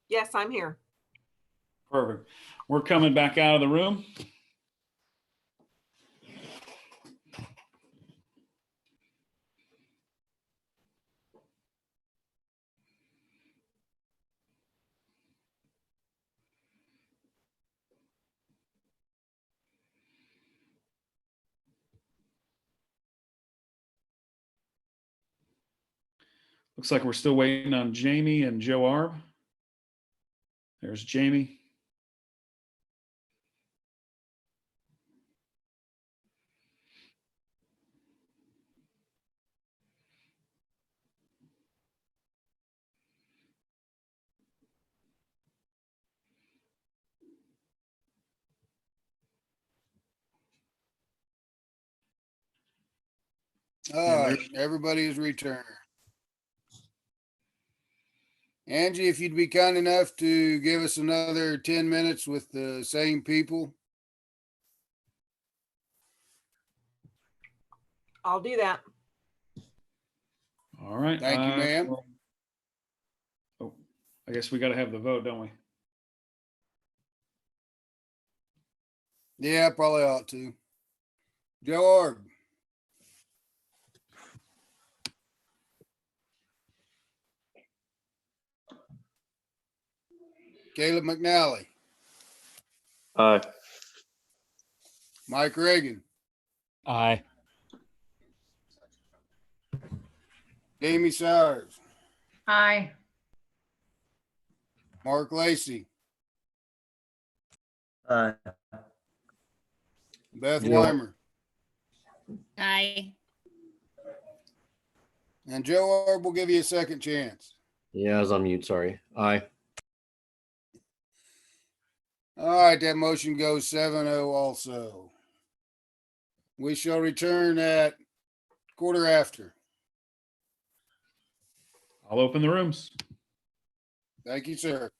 Yes, I'm here.
Perfect. We're coming back out of the room. Looks like we're still waiting on Jamie and Joe Arb. There's Jamie.
All right, everybody is returned. Angie, if you'd be kind enough to give us another 10 minutes with the same people.
I'll do that.
All right.
Thank you, ma'am.
Well, oh, I guess we got to have the vote, don't we?
Yeah, probably ought to. Joe Org. Caleb McNally.
Aye.
Mike Reagan.
Aye.
Jamie Sires.
Aye.
Mark Lacey.
Aye.
Beth
You know-
Weimer.
Aye.
And Joe Orb will give you a second chance.
Yeah, I was on mute. Sorry. Aye.
All right, that motion goes 7-0 also. We shall return at quarter after.
I'll open the rooms.
Thank you, sir.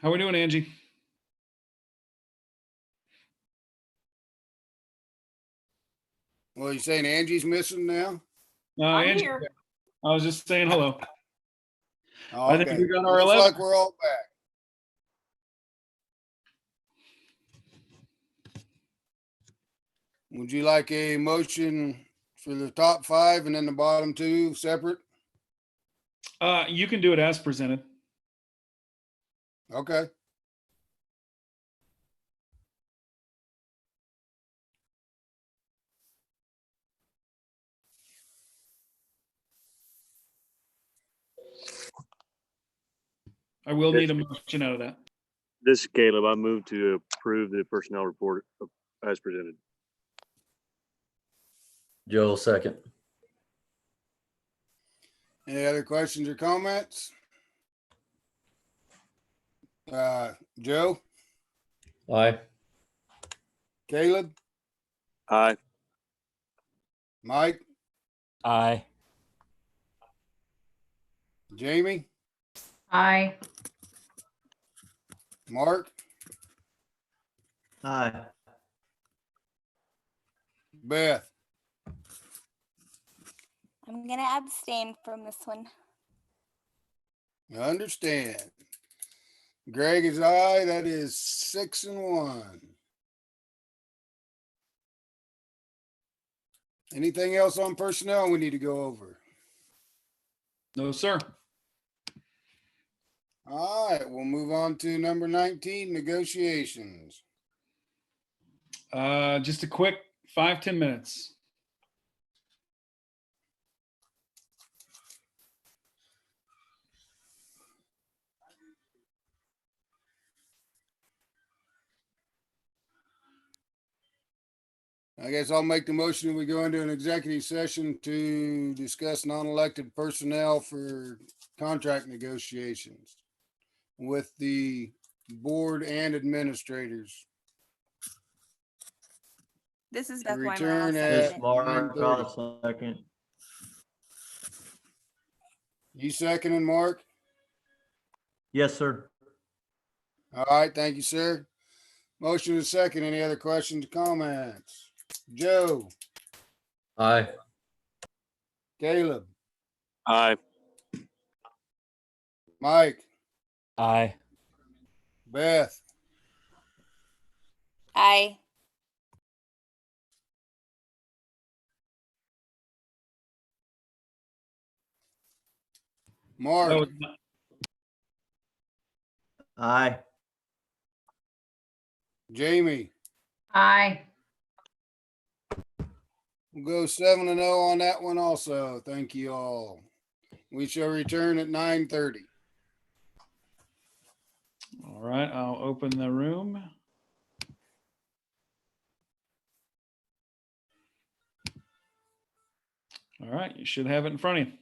How we doing, Angie?
Well, you saying Angie's missing now?
I'm
Angie,
here.
I was just saying hello.
Oh,
I think
okay.
we got our
Looks
11.
like we're all back. Would you like a motion for the top 5 and then the bottom 2 separate?
You can do it as presented.
Okay.
I will need a motion out of that.
This is Caleb. I move to approve the personnel report as presented.
Joel, second.
Any other questions or comments? Joe,
Aye.
Caleb,
Aye.
Mike,
Aye.
Jamie,
Aye.
Mark,
Aye.
Beth.
I'm going to abstain from this one.
I understand. Greg is aye. That is 6-1. Anything else on personnel we need to go over?
No, sir.
All right, we'll move on to number 19, negotiations.
Just a quick 5-10 minutes.
I guess I'll make the motion. We go into an executive session to discuss non-elected personnel for contract negotiations with the board and administrators.
This is
To
Beth Weimer. I'll
return
second
This
at
it.
Mark,
9:30.
I'll second.
You seconding, Mark?
Yes, sir.
All right, thank you, sir. Motion is second. Any other questions, comments? Joe,
Aye.
Caleb,
Aye.
Mike,
Aye.
Beth,
Aye.
That
Mark,
was,
Aye.
Jamie.
Aye.
We'll go 7-0 on that one also. Thank you all. We shall return at 9:30.
all right, I'll open the room. All right, you should have it in front of you.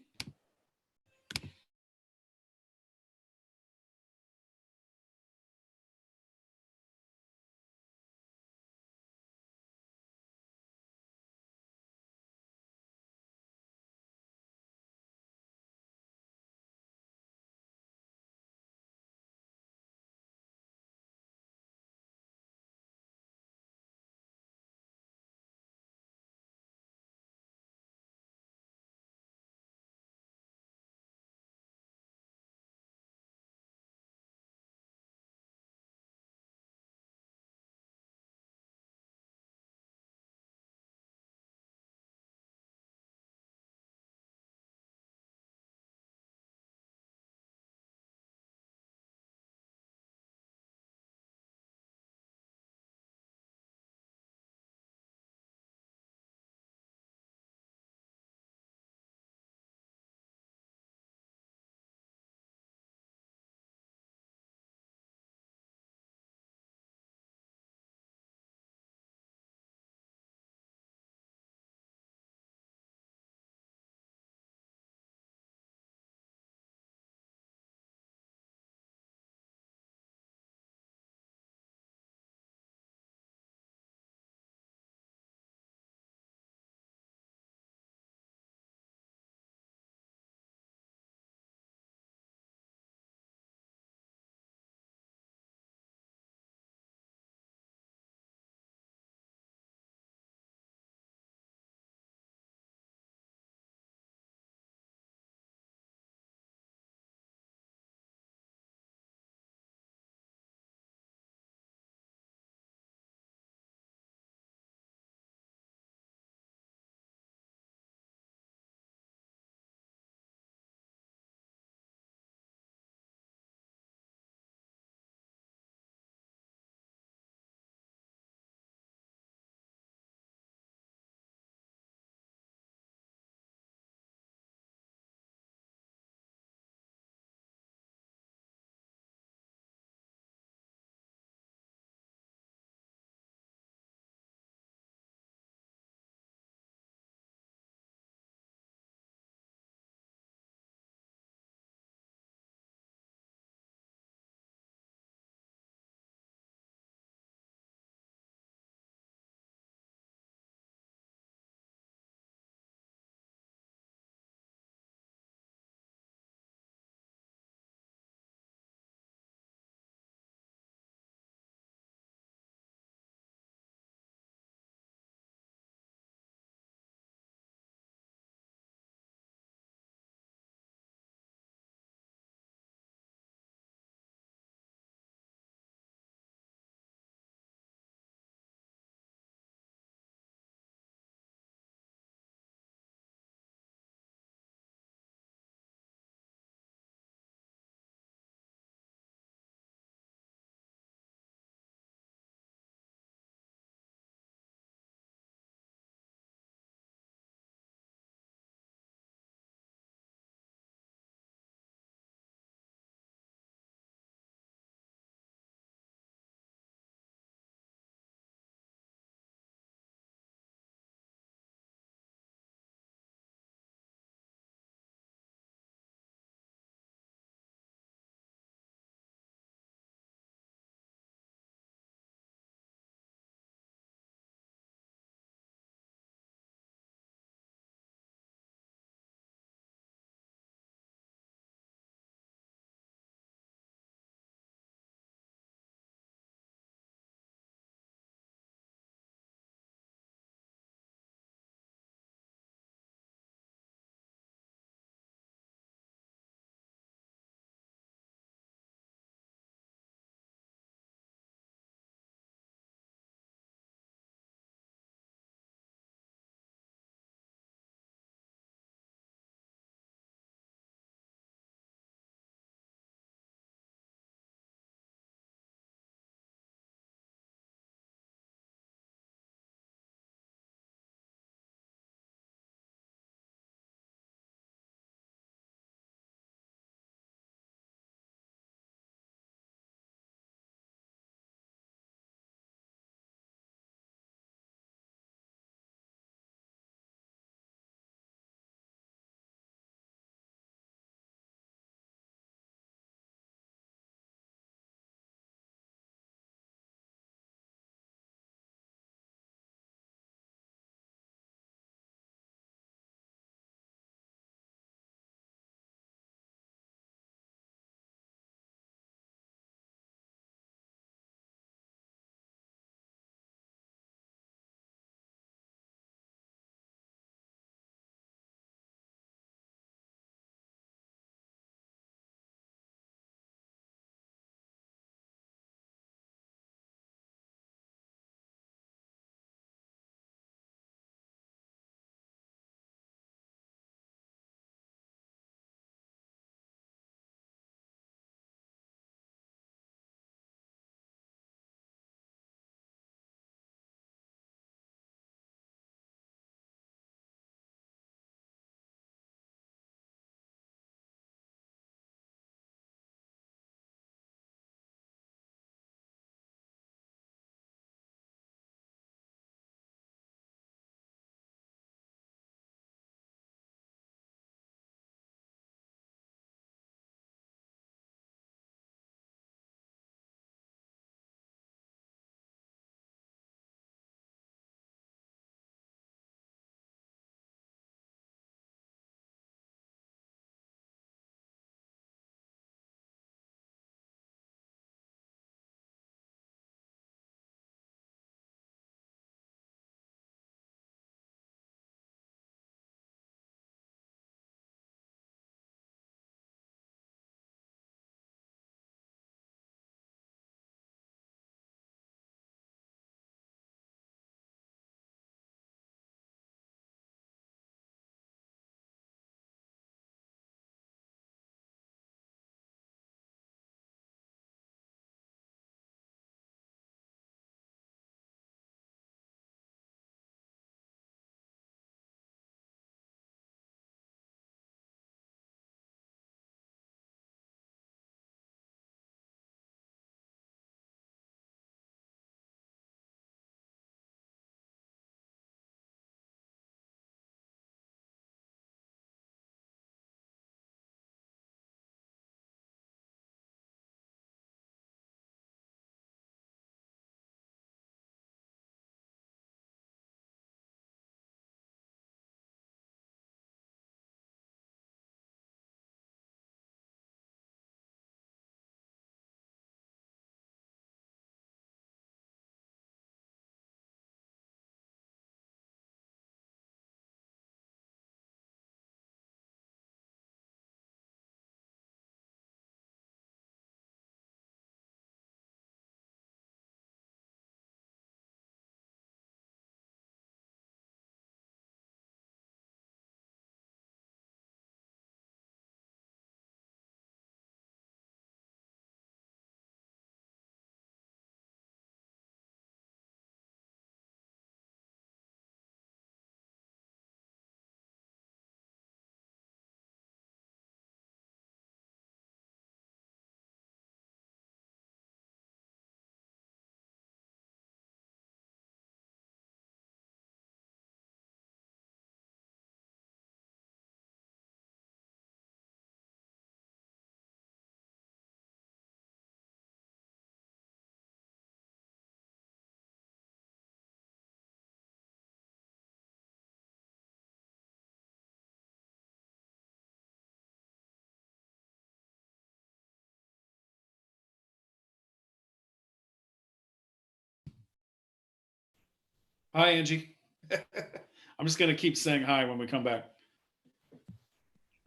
Hi, Angie. I'm just going to keep saying hi when we come back.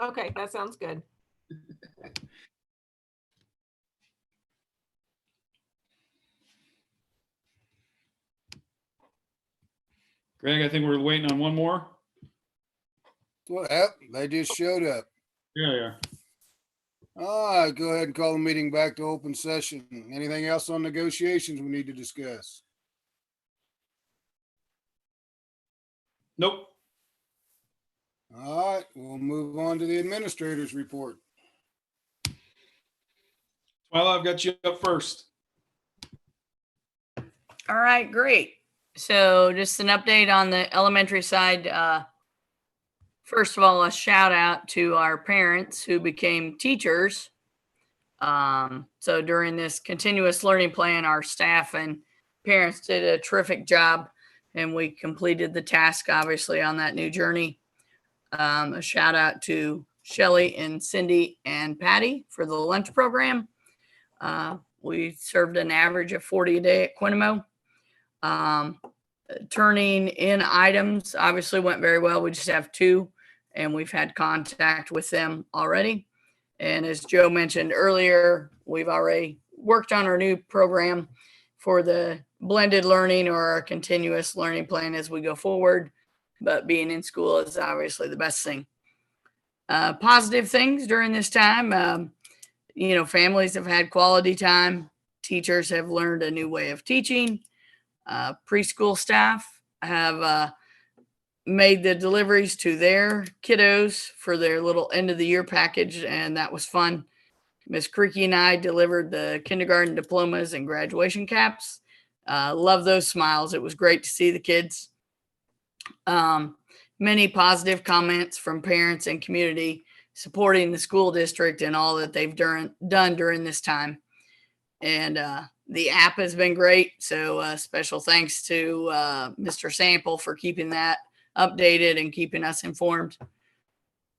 Okay, that sounds good.
Greg, I think we're waiting on one more.
Well, yep, they just showed up.
Here they are.
All right, go ahead and call the meeting back to open session. Anything else on negotiations we need to discuss?
Nope.
All right, we'll move on to the administrator's report.
Well, I've got you up first.
All right, great. So just an update on the elementary side. First of all, a shout out to our parents who became teachers. So during this continuous learning plan, our staff and parents did a terrific job, and we completed the task, obviously, on that new journey. A shout out to Shelly and Cindy and Patty for the lunch program. We served an average of 40 a day at Quinemo. Turning in items obviously went very well. We just have 2, and we've had contact with them already. And as Joe mentioned earlier, we've already worked on our new program for the blended learning or our continuous learning plan as we go forward. But being in school is obviously the best thing. Positive things during this time, families have had quality time. Teachers have learned a new way of teaching. Preschool staff have made the deliveries to their kiddos for their little end of the year package, and that was fun. Miss Creaky and I delivered the kindergarten diplomas and graduation caps. Love those smiles. It was great to see the kids. Many positive comments from parents and community supporting the school district and all that they've done during this time. And the app has been great. So special thanks to Mr. Sample for keeping that updated and keeping us informed.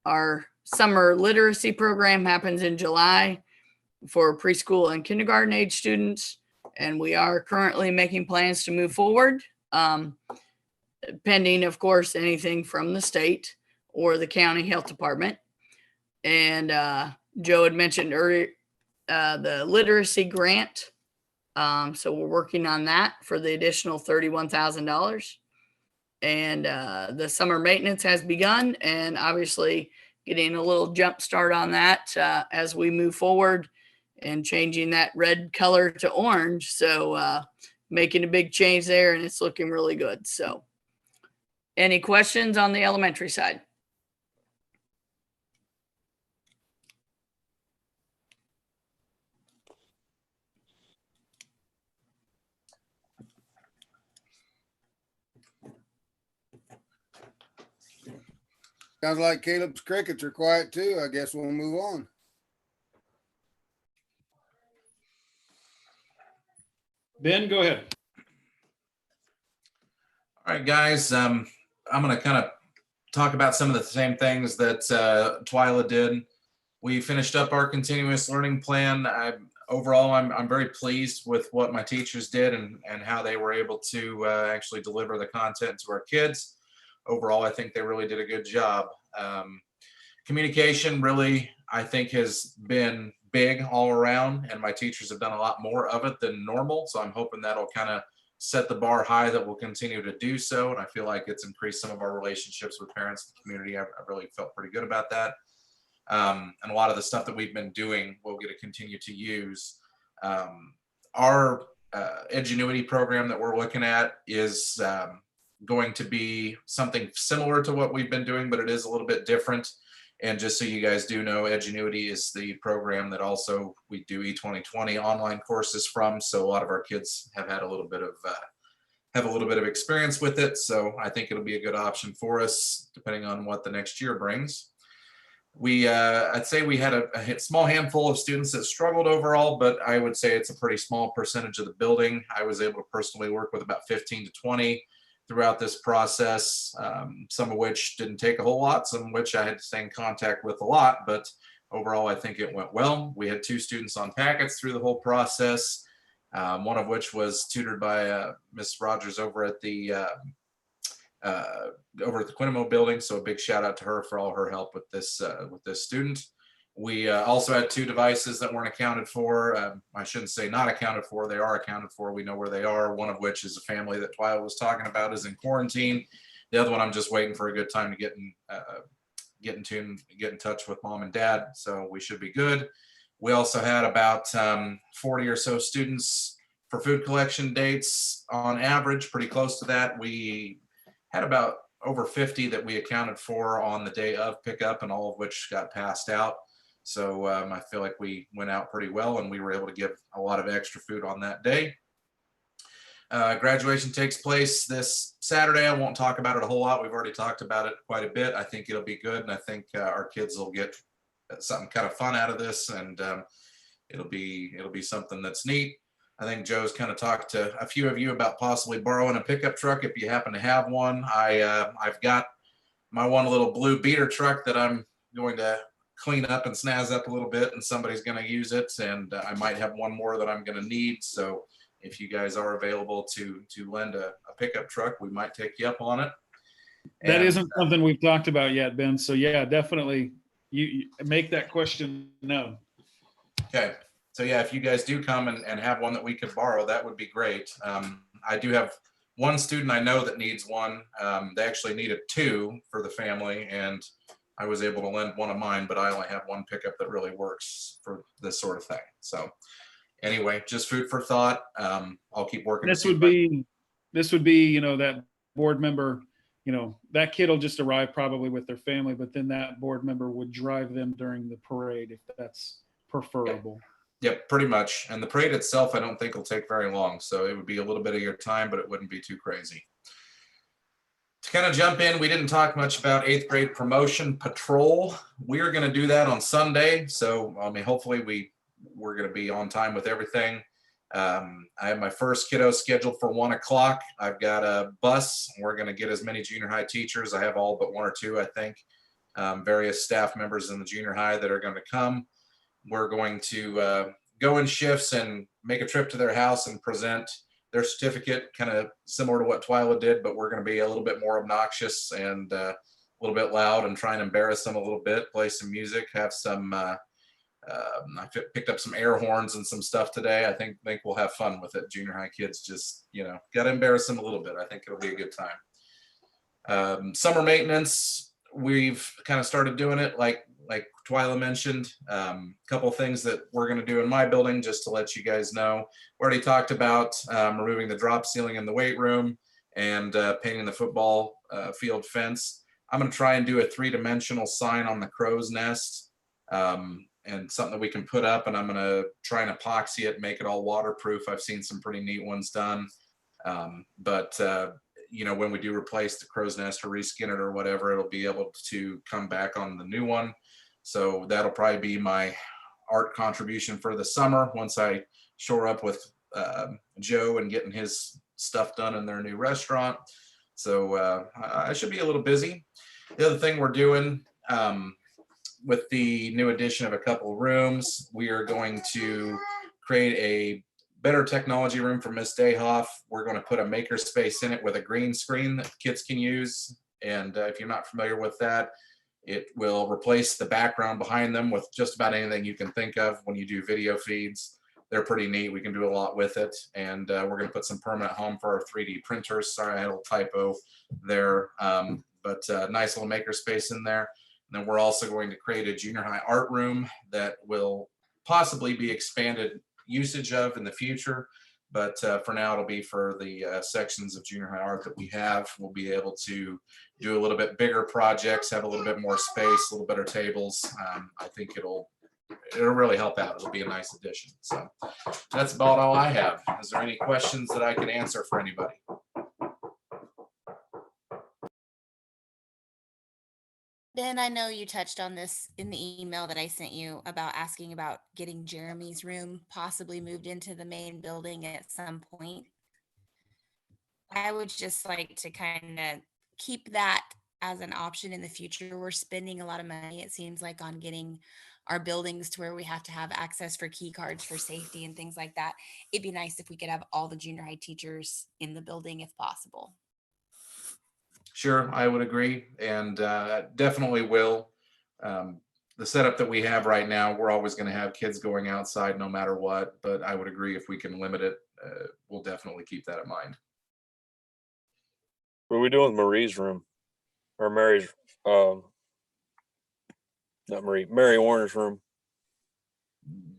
Our summer literacy program happens in July for preschool and kindergarten age students. And we are currently making plans to move forward, pending, of course, anything from the state or the county health department. And Joe had mentioned earlier the literacy grant. So we're working on that for the additional $31,000. And the summer maintenance has begun, and obviously getting a little jump start on that as we move forward and changing that red color to orange. So making a big change there, and it's looking really good. So any questions on the elementary side?
Sounds like Caleb's crickets are quiet too. I guess we'll move on.
Ben, go ahead.
All right, guys. I'm going to kind of talk about some of the same things that Twyla did. We finished up our continuous learning plan. Overall, I'm very pleased with what my teachers did and how they were able to actually deliver the content to our kids. Overall, I think they really did a good job. Communication really, I think, has been big all around, and my teachers have done a lot more of it than normal. So I'm hoping that'll kind of set the bar high, that we'll continue to do so. And I feel like it's increased some of our relationships with parents and the community. I really felt pretty good about that. And a lot of the stuff that we've been doing, we'll get to continue to use. Our Edgenuity program that we're looking at is going to be something similar to what we've been doing, but it is a little bit different. And just so you guys do know, Edgenuity is the program that also we do E2020 online courses from. So a lot of our kids have had a little bit of experience with it. So I think it'll be a good option for us, depending on what the next year brings. I'd say we had a small handful of students that struggled overall, but I would say it's a pretty small percentage of the building. I was able to personally work with about 15 to 20 throughout this process, some of which didn't take a whole lot, some of which I had to stay in contact with a lot, but overall I think it went well. We had 2 students on packets through the whole process, one of which was tutored by Miss Rogers over at the over at the Quinnamo building. So a big shout out to her for all her help with this student. We also had 2 devices that weren't accounted for. I shouldn't say not accounted for. They are accounted for. We know where they are. One of which is a family that Twyla was talking about is in quarantine. The other one, I'm just waiting for a good time to get in touch with mom and dad. So we should be good. We also had about 40 or so students for food collection dates on average, pretty close to that. We had about over 50 that we accounted for on the day of pickup, and all of which got passed out. So I feel like we went out pretty well, and we were able to give a lot of extra food on that day. Graduation takes place this Saturday. I won't talk about it a whole lot. We've already talked about it quite a bit. I think it'll be good, and I think our kids will get something kind of fun out of this, and it'll be something that's neat. I think Joe's kind of talked to a few of you about possibly borrowing a pickup truck if you happen to have one. I've got my one little blue beater truck that I'm going to clean up and snazz up a little bit, and somebody's going to use it, and I might have one more that I'm going to need. So if you guys are available to lend a pickup truck, we might take you up on it.
That isn't something we've talked about yet, Ben. So yeah, definitely you make that question known.
Okay. So yeah, if you guys do come and have one that we could borrow, that would be great. I do have one student I know that needs one. They actually needed 2 for the family, and I was able to lend one of mine, but I only have one pickup that really works for this sort of thing. So anyway, just food for thought. I'll keep working.
This would be, that board member, that kid will just arrive probably with their family, but then that board member would drive them during the parade if that's preferable.
Yep, pretty much. And the parade itself, I don't think will take very long. So it would be a little bit of your time, but it wouldn't be too crazy. To kind of jump in, we didn't talk much about 8th grade promotion patrol. We are going to do that on Sunday. So, I mean, hopefully we're going to be on time with everything. I have my first kiddo scheduled for 1 o'clock. I've got a bus. We're going to get as many junior high teachers. I have all but 1 or 2, I think, various staff members in the junior high that are going to come. We're going to go in shifts and make a trip to their house and present their certificate, kind of similar to what Twyla did, but we're going to be a little bit more obnoxious and a little bit loud and try and embarrass them a little bit, play some music, have some, I picked up some air horns and some stuff today. I think we'll have fun with it. Junior high kids just, got to embarrass them a little bit. I think it'll be a good time. Summer maintenance, we've kind of started doing it like Twyla mentioned. A couple of things that we're going to do in my building, just to let you guys know. We already talked about removing the drop ceiling in the weight room and painting the football field fence. I'm going to try and do a 3-dimensional sign on the crow's nest, and something that we can put up, and I'm going to try and epoxy it, make it all waterproof. I've seen some pretty neat ones done. But when we do replace the crow's nest or reskin it or whatever, it'll be able to come back on the new one. So that'll probably be my art contribution for the summer once I shore up with Joe and getting his stuff done in their new restaurant. So I should be a little busy. The other thing we're doing with the new addition of a couple of rooms, we are going to create a better technology room for Miss Dayhoff. We're going to put a maker space in it with a green screen that kids can use. And if you're not familiar with that, it will replace the background behind them with just about anything you can think of when you do video feeds. They're pretty neat. We can do a lot with it. And we're going to put some permanent home for our 3D printers. Sorry, I had a little typo there. But nice little maker space in there. And then we're also going to create a junior high art room that will possibly be expanded usage of in the future. But for now, it'll be for the sections of junior high art that we have. We'll be able to do a little bit bigger projects, have a little bit more space, a little better tables. I think it'll really help out. It'll be a nice addition. So that's about all I have. Is there any questions that I can answer for anybody?
Ben, I know you touched on this in the email that I sent you about asking about getting Jeremy's room possibly moved into the main building at some point. I would just like to kind of keep that as an option in the future. We're spending a lot of money, it seems like, on getting our buildings to where we have to have access for key cards for safety and things like that. It'd be nice if we could have all the junior high teachers in the building if possible.
Sure, I would agree, and definitely will. The setup that we have right now, we're always going to have kids going outside no matter what, but I would agree if we can limit it, we'll definitely keep that in mind.
What are we doing with Marie's room? Or Mary's, not Marie, Mary Warner's room?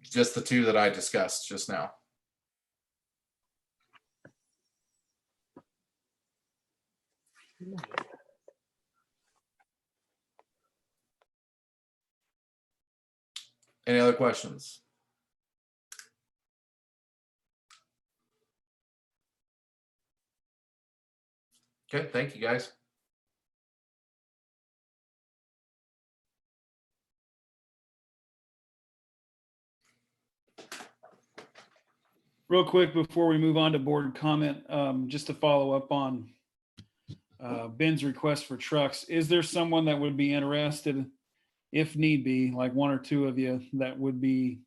Just the two that I discussed just now. Any other questions? Okay, thank you guys.
Real quick before we move on to board comment, just to follow up on Ben's request for trucks, is there someone that would be interested, if need be, like one or two of you, that would be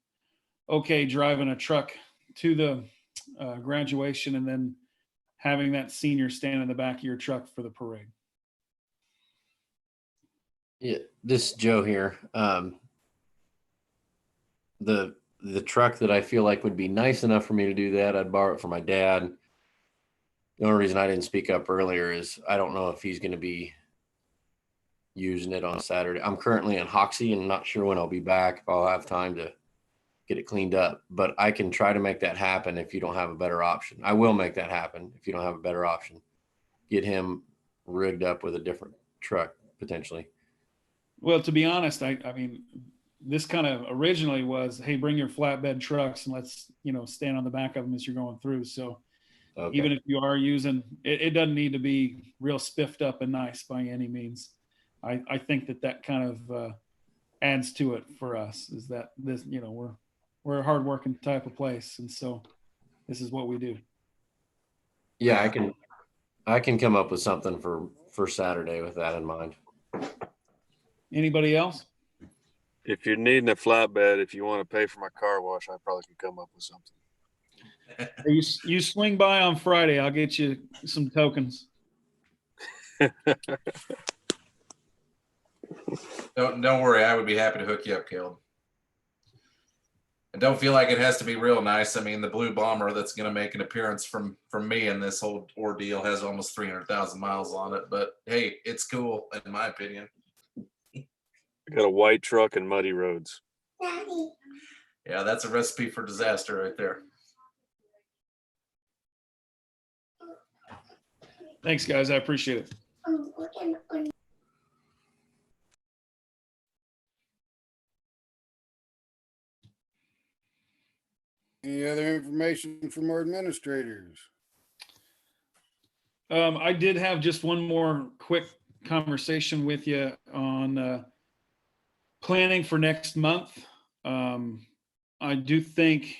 okay driving a truck to the graduation and then having that senior stand in the back of your truck for the parade?
Yeah, this is Joe here. The truck that I feel like would be nice enough for me to do that, I'd borrow it from my dad. The only reason I didn't speak up earlier is I don't know if he's going to be using it on Saturday. I'm currently in Hoxie and not sure when I'll be back, if I'll have time to get it cleaned up. But I can try to make that happen if you don't have a better option. I will make that happen if you don't have a better option. Get him rigged up with a different truck potentially.
Well, to be honest, I mean, this kind of originally was, hey, bring your flatbed trucks and let's, stand on the back of them as you're going through. So
Okay.
even if you are using, it doesn't need to be real spiffed up and nice by any means. I think that kind of adds to it for us, is that this, we're a hardworking type of place. And so this is what we do.
Yeah, I can come up with something for Saturday with that in mind.
Anybody else?
If you're needing a flatbed, if you want to pay for my car wash, I probably could come up with something.
You swing by on Friday. I'll get you some tokens.
Don't worry, I would be happy to hook you up, Caleb. And don't feel like it has to be real nice. I mean, the blue bomber that's going to make an appearance from me in this whole ordeal has almost 300,000 miles on it. But hey, it's cool in my opinion.
I got a white truck and muddy roads.
Yeah, that's a recipe for disaster right there.
Thanks, guys. I appreciate it.
Any other information from our administrators?
I did have just one more quick conversation with you on planning for next month. I do think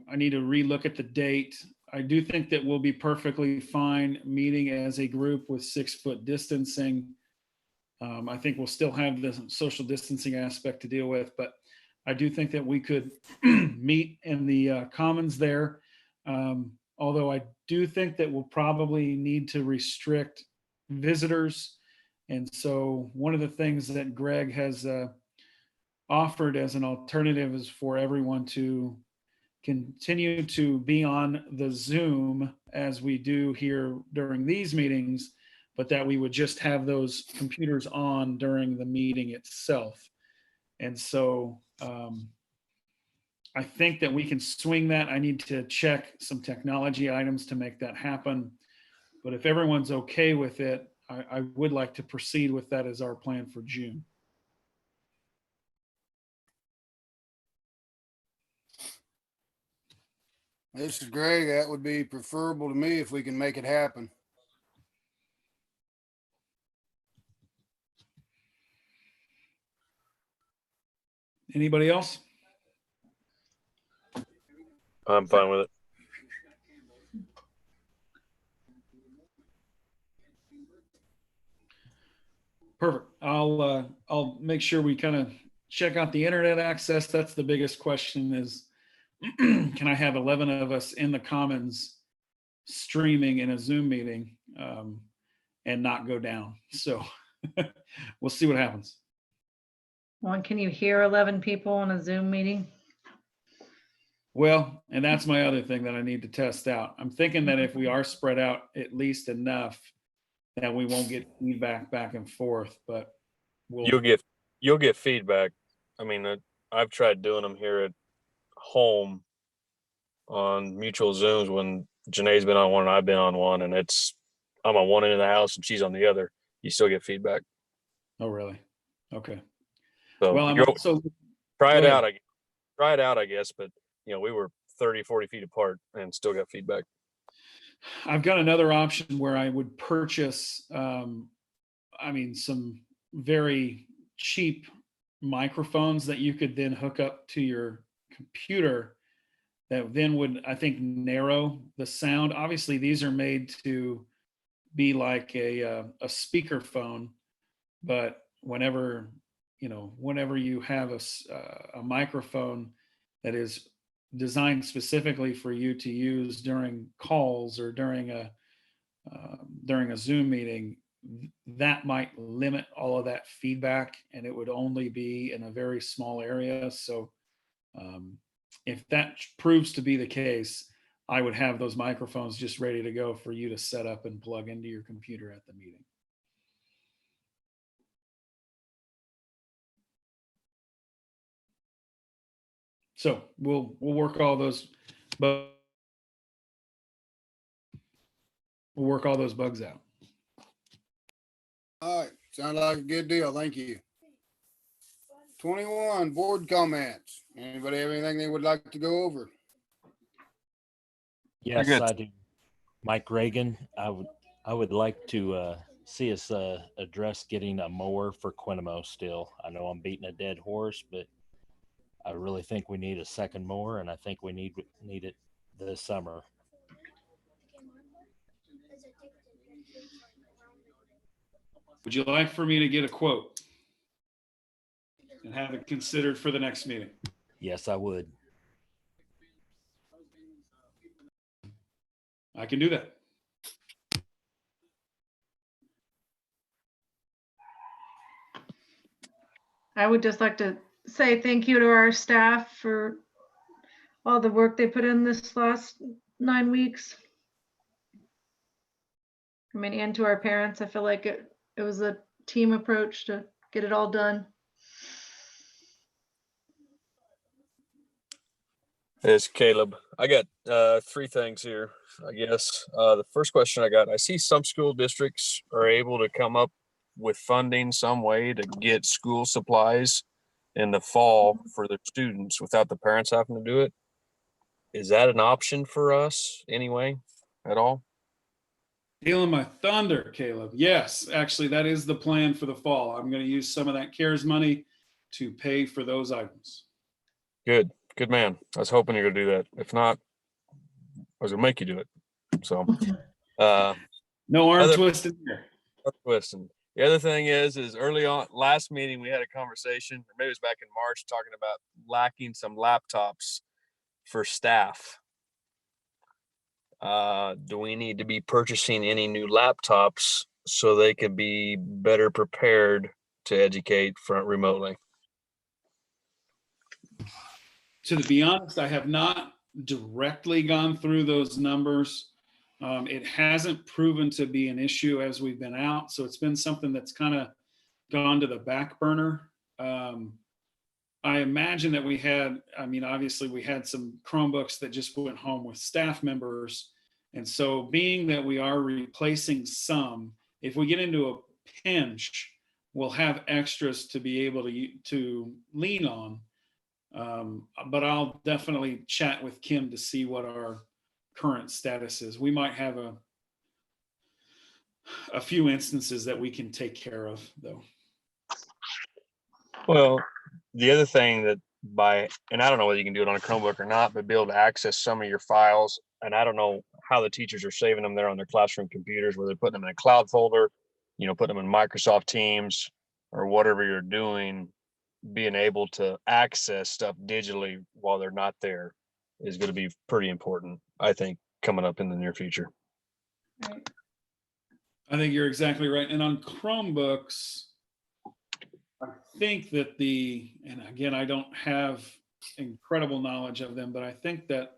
I need to relook at the date. I do think that we'll be perfectly fine meeting as a group with 6-foot distancing. I think we'll still have the social distancing aspect to deal with, but I do think that we could meet in the commons there. Although I do think that we'll probably need to restrict visitors. And so one of the things that Greg has offered as an alternative is for everyone to continue to be on the Zoom as we do here during these meetings, but that we would just have those computers on during the meeting itself. And so I think that we can swing that. I need to check some technology items to make that happen. But if everyone's okay with it, I would like to proceed with that as our plan for June.
This is Greg. That would be preferable to me if we can make it happen.
Anybody else?
I'm fine with it.
Perfect. I'll make sure we kind of check out the internet access. That's the biggest question is, can I have 11 of us in the commons streaming in a Zoom meeting? and not go down. So we'll see what happens.
Well, can you hear 11 people in a Zoom meeting?
Well, and that's my other thing that I need to test out. I'm thinking that if we are spread out at least enough that we won't get feedback back and forth, but
You'll get feedback. I mean, I've tried doing them here at home on mutual Zooms when Janae's been on one and I've been on one, and I'm on one end of the house and she's on the other. You still get feedback.
Oh, really? Okay.
So
Well, I'm also
try it
go
out.
ahead.
Try it out, I guess. But we were 30, 40 feet apart and still got feedback.
I've got another option where I would purchase, some very cheap microphones that you could then hook up to your computer that then would, I think, narrow the sound. Obviously, these are made to be like a speaker phone, but whenever you have a microphone that is designed specifically for you to use during calls or during a Zoom meeting, that might limit all of that feedback, and it would only be in a very small area. So if that proves to be the case, I would have those microphones just ready to go for you to set up and plug into your computer at the meeting. So we'll work all those, but we'll work all those bugs out.
All right, sounds like a good deal. Thank you. 21, board comments. Anybody have anything they would like to go over?
Yes,
good.
I do. Mike Reagan, I would like to see us address getting a mower for Quinemo still. I know I'm beating a dead horse, but I really think we need a second mower, and I think we need it this summer.
Would you like for me to get a quote and have it considered for the next meeting?
Yes, I would.
I can do that.
I would just like to say thank you to our staff for all the work they put in this last 9 weeks. I mean, and to our parents, I feel like it was a team approach to get it all done.
It's Caleb. I got 3 things here, I guess. The first question I see some school districts are able to come up with funding some way to get school supplies in the fall for their students without the parents having to do it. Is that an option for us anyway at all?
Stealing my thunder, Caleb. Yes, actually, that is the plan for the fall. I'm going to use some of that CARES money to pay for those items.
Good man. I was hoping you're gonna do that. If not, I was gonna make you do it. So
no arm twisting here.
Twisting. The other thing is early on last meeting we had a conversation, or maybe it was back in March, talking about lacking some laptops for staff. Do we need to be purchasing any new laptops so they could be better prepared to educate remotely?
To be honest, I have not directly gone through those numbers. It hasn't proven to be an issue as we've been out. So it's been something that's kind of gone to the back burner. I imagine that obviously we had some Chromebooks that just went home with staff members. And so being that we are replacing some, if we get into a pinch, we'll have extras to be able to lean on. But I'll definitely chat with Kim to see what our current status is. We might have a few instances that we can take care of, though.
Well, the other thing and I don't know whether you can do it on a Chromebook or not, but be able to access some of your files. And I don't know how the teachers are saving them there on their classroom computers, whether they're putting them in a cloud folder, putting them in Microsoft Teams or whatever you're doing. Being able to access stuff digitally while they're not there is going to be pretty important, I think, coming up in the near future.
Right.
I think you're exactly right. And on Chromebooks, I think that and again, I don't have incredible knowledge of them, but I think that,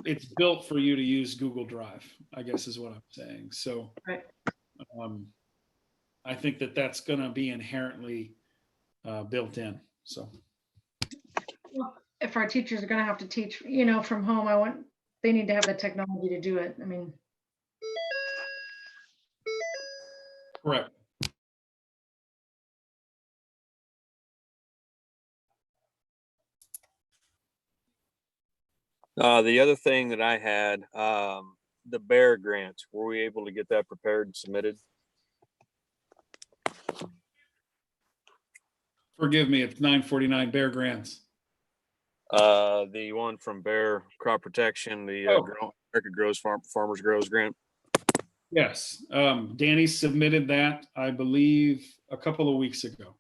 it's built for you to use Google Drive, I guess is what I'm saying. So
Right.
I think that that's going to be inherently built in. So
Well, if our teachers are going to have to teach, from home, they need to have the technology to do it. I mean,
correct.
The other thing that I had, the bear grant, were we able to get that prepared and submitted?
Forgive me, it's 949 Bear Grants.
The one from Bear Crop Protection, the America Grows Farmers Grows grant.
Yes, Danny submitted that, I believe, a couple of weeks ago.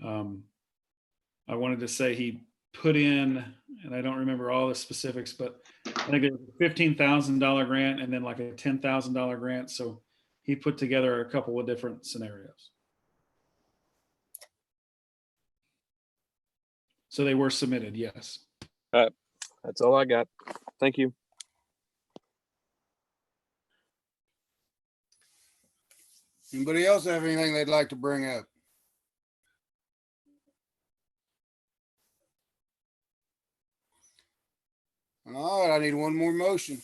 I wanted to say he put in, and I don't remember all the specifics, but I think it was a $15,000 grant and then like a $10,000 grant. So he put together a couple of different scenarios. So they were submitted, yes.
That's all I got. Thank you.
Anybody else have anything they'd like to bring up? All right, I need one more motion.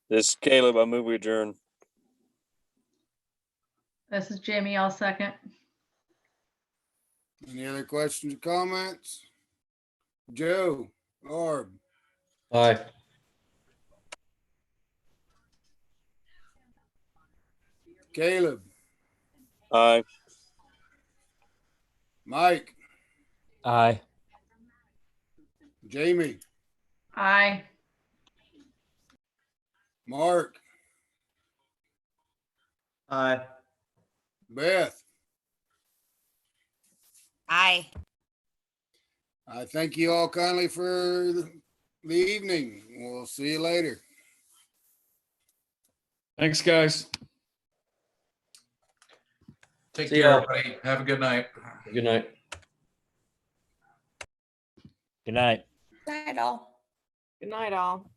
This is Caleb. I move we adjourn.
this is Jamie. I'll second.
Any other questions or comments? Joe, Orb,
Aye.
Caleb,
Aye.
Mike,
Aye.
Jamie,
Aye.
Mark,
Aye.
Beth.
Aye.
I thank you all kindly for the evening. We'll see you later.
Thanks, guys.
Take
See
care,
ya.
everybody. Have a good night.
Good night.
Good night.
Night all.
Good night, all.